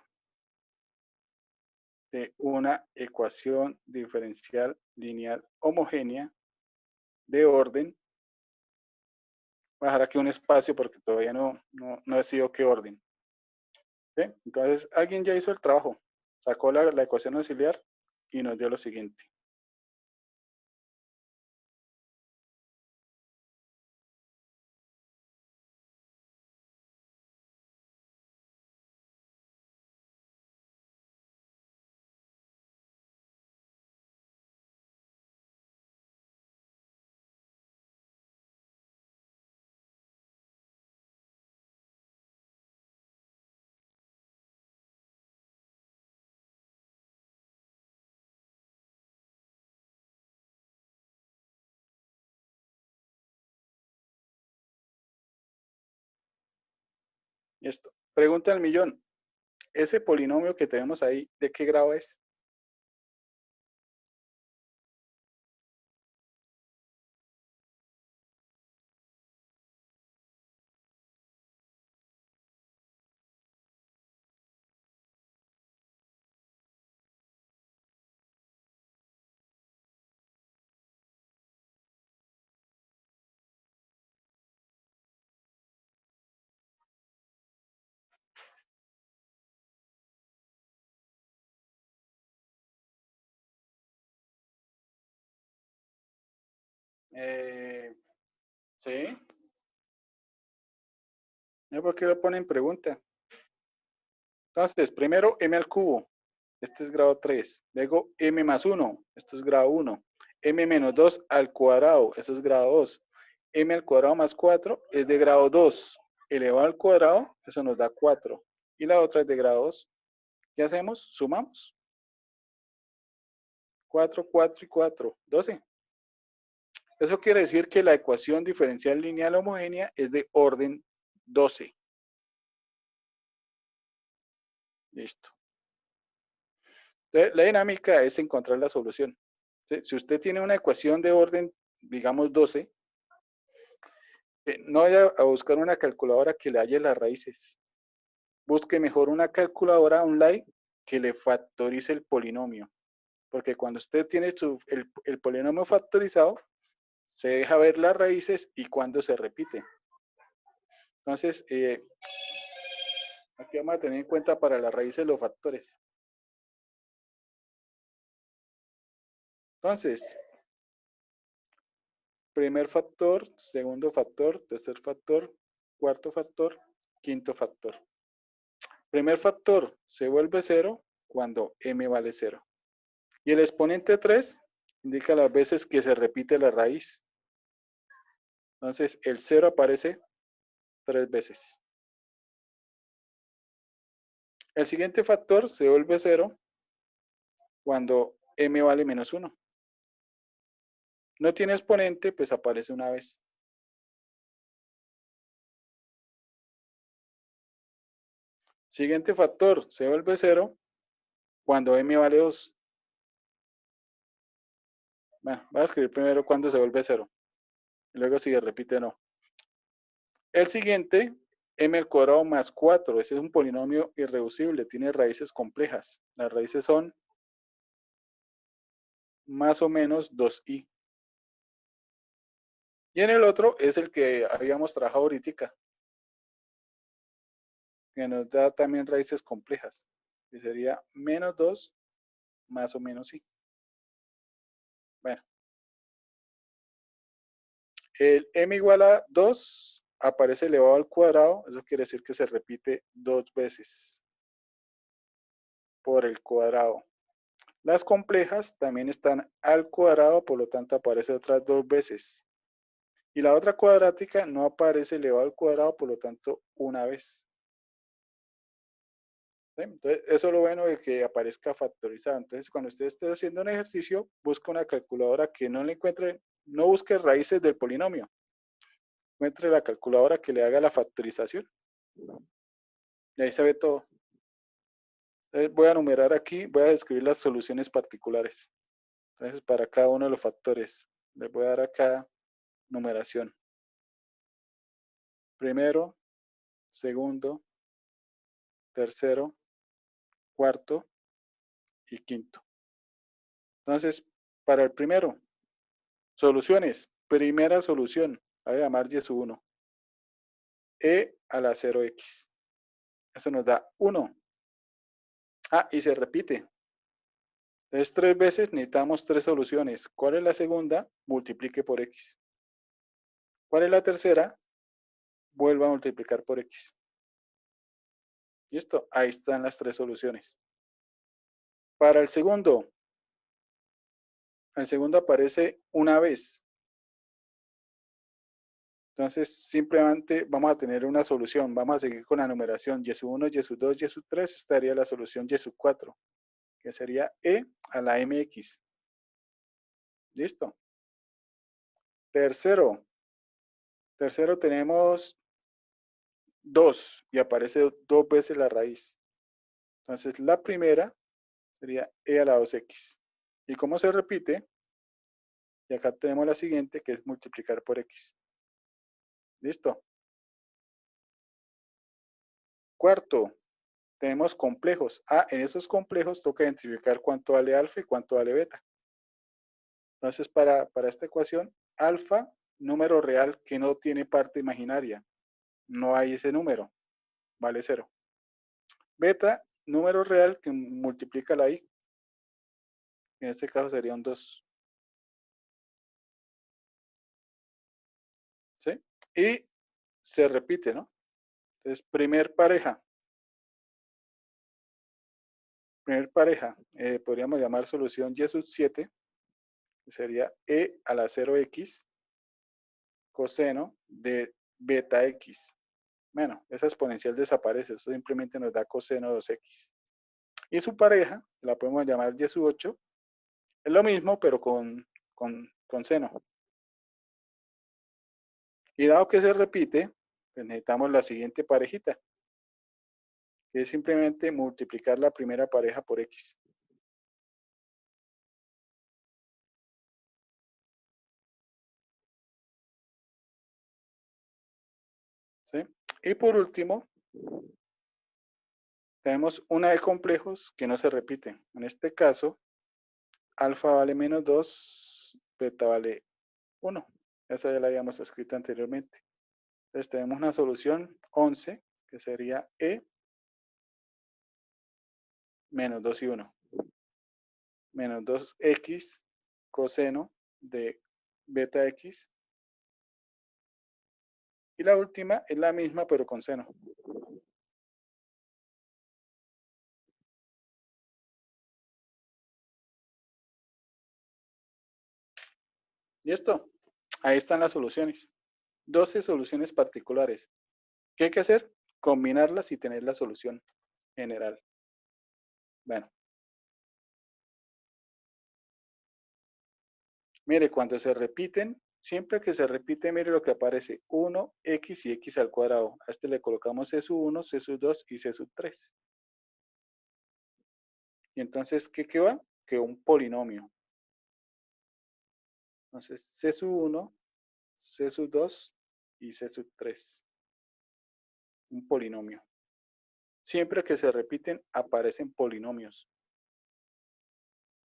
A: de una ecuación diferencial lineal homogénea de orden. Voy a dejar aquí un espacio porque todavía no decido qué orden. ¿Sí? Entonces, alguien ya hizo el trabajo, sacó la ecuación auxiliar y nos dio lo siguiente. Esto. Pregunta al millón. ¿Ese polinomio que tenemos ahí, de qué grado es? Sí. ¿Por qué lo pone en pregunta? Entonces, primero m al cubo. Este es grado 3. Luego m más 1. Esto es grado 1. M menos 2 al cuadrado. Eso es grado 2. M al cuadrado más 4 es de grado 2. Elevado al cuadrado, eso nos da 4. Y la otra es de grado 2. ¿Qué hacemos? Sumamos. 4, 4 y 4. 12. Eso quiere decir que la ecuación diferencial lineal homogénea es de orden 12. Listo. Entonces, la dinámica es encontrar la solución. Si usted tiene una ecuación de orden, digamos 12, no vaya a buscar una calculadora que le halle las raíces. Busque mejor una calculadora online que le factorice el polinomio. Porque cuando usted tiene el polinomio factorizado, se deja ver las raíces y cuándo se repite. Entonces, aquí vamos a tener en cuenta para las raíces los factores. Entonces, primer factor, segundo factor, tercer factor, cuarto factor, quinto factor. Primer factor se vuelve 0 cuando m vale 0. Y el exponente 3 indica las veces que se repite la raíz. Entonces, el 0 aparece 3 veces. El siguiente factor se vuelve 0 cuando m vale menos 1. No tiene exponente, pues aparece una vez. Siguiente factor se vuelve 0 cuando m vale 2. Bueno, voy a escribir primero cuando se vuelve 0. Y luego si se repite no. El siguiente, m al cuadrado más 4. Ese es un polinomio irreducible, tiene raíces complejas. Las raíces son más o menos 2i. Y en el otro es el que habíamos trabajado ahorita, que nos da también raíces complejas, que sería menos 2 más o menos i. Bueno, el m igual a 2 aparece elevado al cuadrado, eso quiere decir que se repite 2 veces por el cuadrado. Las complejas también están al cuadrado, por lo tanto aparece otras 2 veces. Y la otra cuadrática no aparece elevado al cuadrado, por lo tanto una vez. ¿Sí? Entonces, eso es lo bueno de que aparezca factorizado. Entonces, cuando usted esté haciendo un ejercicio, busca una calculadora que no le encuentre, no busque raíces del polinomio. Encuentre la calculadora que le haga la factorización. Y ahí se ve todo. Entonces, voy a numerar aquí, voy a describir las soluciones particulares. Entonces, para cada uno de los factores, les voy a dar acá numeración. Primero, segundo, tercero, cuarto y quinto. Entonces, para el primero, soluciones. Primera solución, voy a llamar y 1. E a la 0x. Eso nos da 1. Ah, y se repite. Entonces, 3 veces necesitamos 3 soluciones. ¿Cuál es la segunda? Multiplique por x. ¿Cuál es la tercera? Vuelva a multiplicar por x. ¿Listo? Ahí están las 3 soluciones. Para el segundo aparece una vez. Entonces, simplemente vamos a tener una solución. Vamos a seguir con la numeración. Y1, Y2, Y3 estaría la solución Y4, que sería E a la mx. ¿Listo? Tercero tenemos 2 y aparece 2 veces la raíz. Entonces, la primera sería E a la 2x. ¿Y cómo se repite? Y acá tenemos la siguiente, que es multiplicar por x. ¿Listo? Cuarto, tenemos complejos. Ah, en esos complejos toca identificar cuánto vale alfa y cuánto vale beta. Entonces, para esta ecuación, alfa, número real que no tiene parte imaginaria. No hay ese número. Vale 0. Beta, número real que multiplica la i. En este caso sería un 2. ¿Sí? Y se repite, ¿no? Entonces, primer pareja, podríamos llamar solución y sub 7, que sería e a la 0x coseno de beta x. Bueno, esa exponencial desaparece, eso simplemente nos da coseno 2x. Y su pareja, la podemos llamar y sub 8, es lo mismo, pero con seno. Y dado que se repite, pues necesitamos la siguiente parejita, que es simplemente multiplicar la primera pareja por x. ¿Sí? Y por último, tenemos una de complejos que no se repite. En este caso, alfa vale menos 2, beta vale 1. Esa ya la habíamos escrito anteriormente. Entonces tenemos una solución 11, que sería E menos 2 y 1. Menos 2x coseno de beta x. Y la última es la misma, pero con seno. Y esto, ahí están las soluciones. 12 soluciones particulares. ¿Qué hay que hacer? Combinarlas y tener la solución general. Bueno. Mire, cuando se repiten, siempre que se repite, mire lo que aparece. 1, x y x al cuadrado. A este le colocamos c sub 1, c sub 2 y c sub 3. Y entonces, ¿qué va? Que un polinomio. Entonces, c sub 1, c sub 2 y c sub 3. Un polinomio. Siempre que se repiten, aparecen polinomios.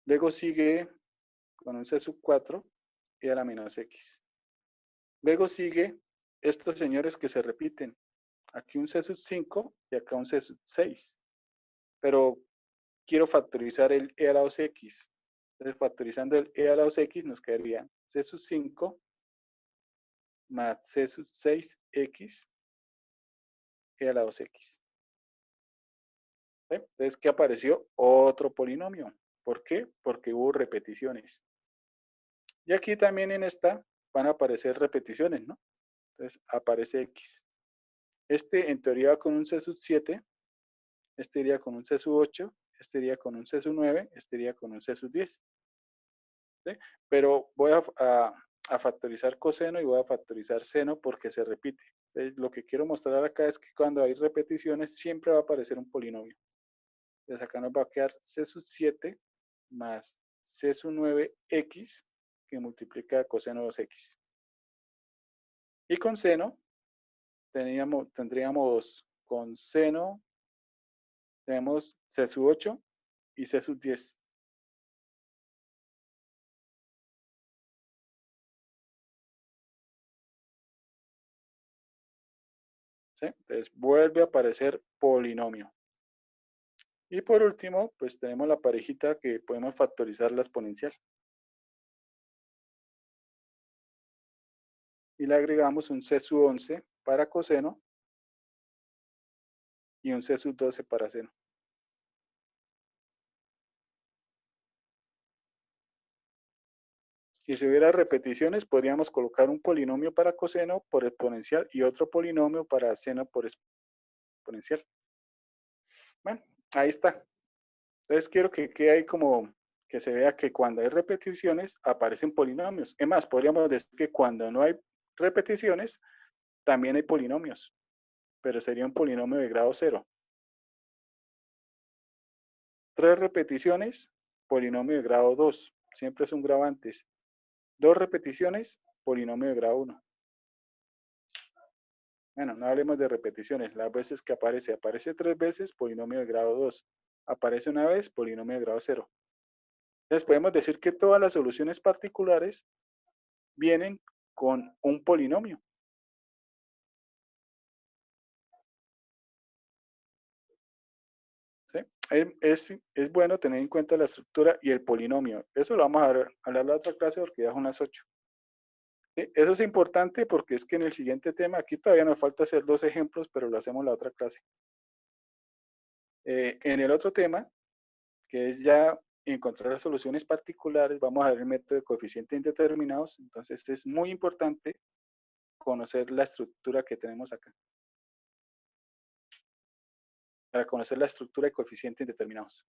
A: Luego sigue con un c sub 4 y a la menos x. Luego sigue estos señores que se repiten. Aquí un c sub 5 y acá un c sub 6. Pero quiero factorizar el e a la 2x. Entonces, factorizando el e a la 2x nos quedaría c sub 5 más c sub 6x e a la 2x. ¿Sí? Entonces, ¿qué apareció? Otro polinomio. ¿Por qué? Porque hubo repeticiones. Y aquí también en esta van a aparecer repeticiones, ¿no? Entonces, aparece x. Este en teoría va con un c sub 7, este iría con un c sub 8, este iría con un c sub 9, este iría con un c sub 10. ¿Sí? Pero voy a factorizar coseno y voy a factorizar seno porque se repite. Entonces, lo que quiero mostrar acá es que cuando hay repeticiones siempre va a aparecer un polinomio. Entonces acá nos va a quedar c sub 7 más c sub 9x que multiplica coseno 2x. Y con seno tendríamos con seno, tenemos c sub 8 y c sub 10. ¿Sí? Entonces vuelve a aparecer polinomio. Y por último, pues tenemos la parejita que podemos factorizar la exponencial. Y le agregamos un c sub 11 para coseno y un c sub 12 para seno. Si se hubiera repeticiones, podríamos colocar un polinomio para coseno por exponencial y otro polinomio para seno por exponencial. Bueno, ahí está. Entonces quiero que quede ahí como que se vea que cuando hay repeticiones aparecen polinomios. Es más, podríamos decir que cuando no hay repeticiones, también hay polinomios, pero sería un polinomio de grado 0. 3 repeticiones, polinomio de grado 2. Siempre es un grado antes. 2 repeticiones, polinomio de grado 1. Bueno, no hablemos de repeticiones. Las veces que aparece 3 veces, polinomio de grado 2. Aparece una vez, polinomio de grado 0. Entonces podemos decir que todas las soluciones particulares vienen con un polinomio. ¿Sí? Es bueno tener en cuenta la estructura y el polinomio. Eso lo vamos a hablar en la otra clase porque ya son las 8. ¿Sí? Eso es importante porque es que en el siguiente tema, aquí todavía nos falta hacer 2 ejemplos, pero lo hacemos en la otra clase. En el otro tema, que es ya encontrar las soluciones particulares, vamos a ver el método de coeficientes indeterminados. Entonces es muy importante conocer la estructura que tenemos acá. Para conocer la estructura de coeficientes indeterminados.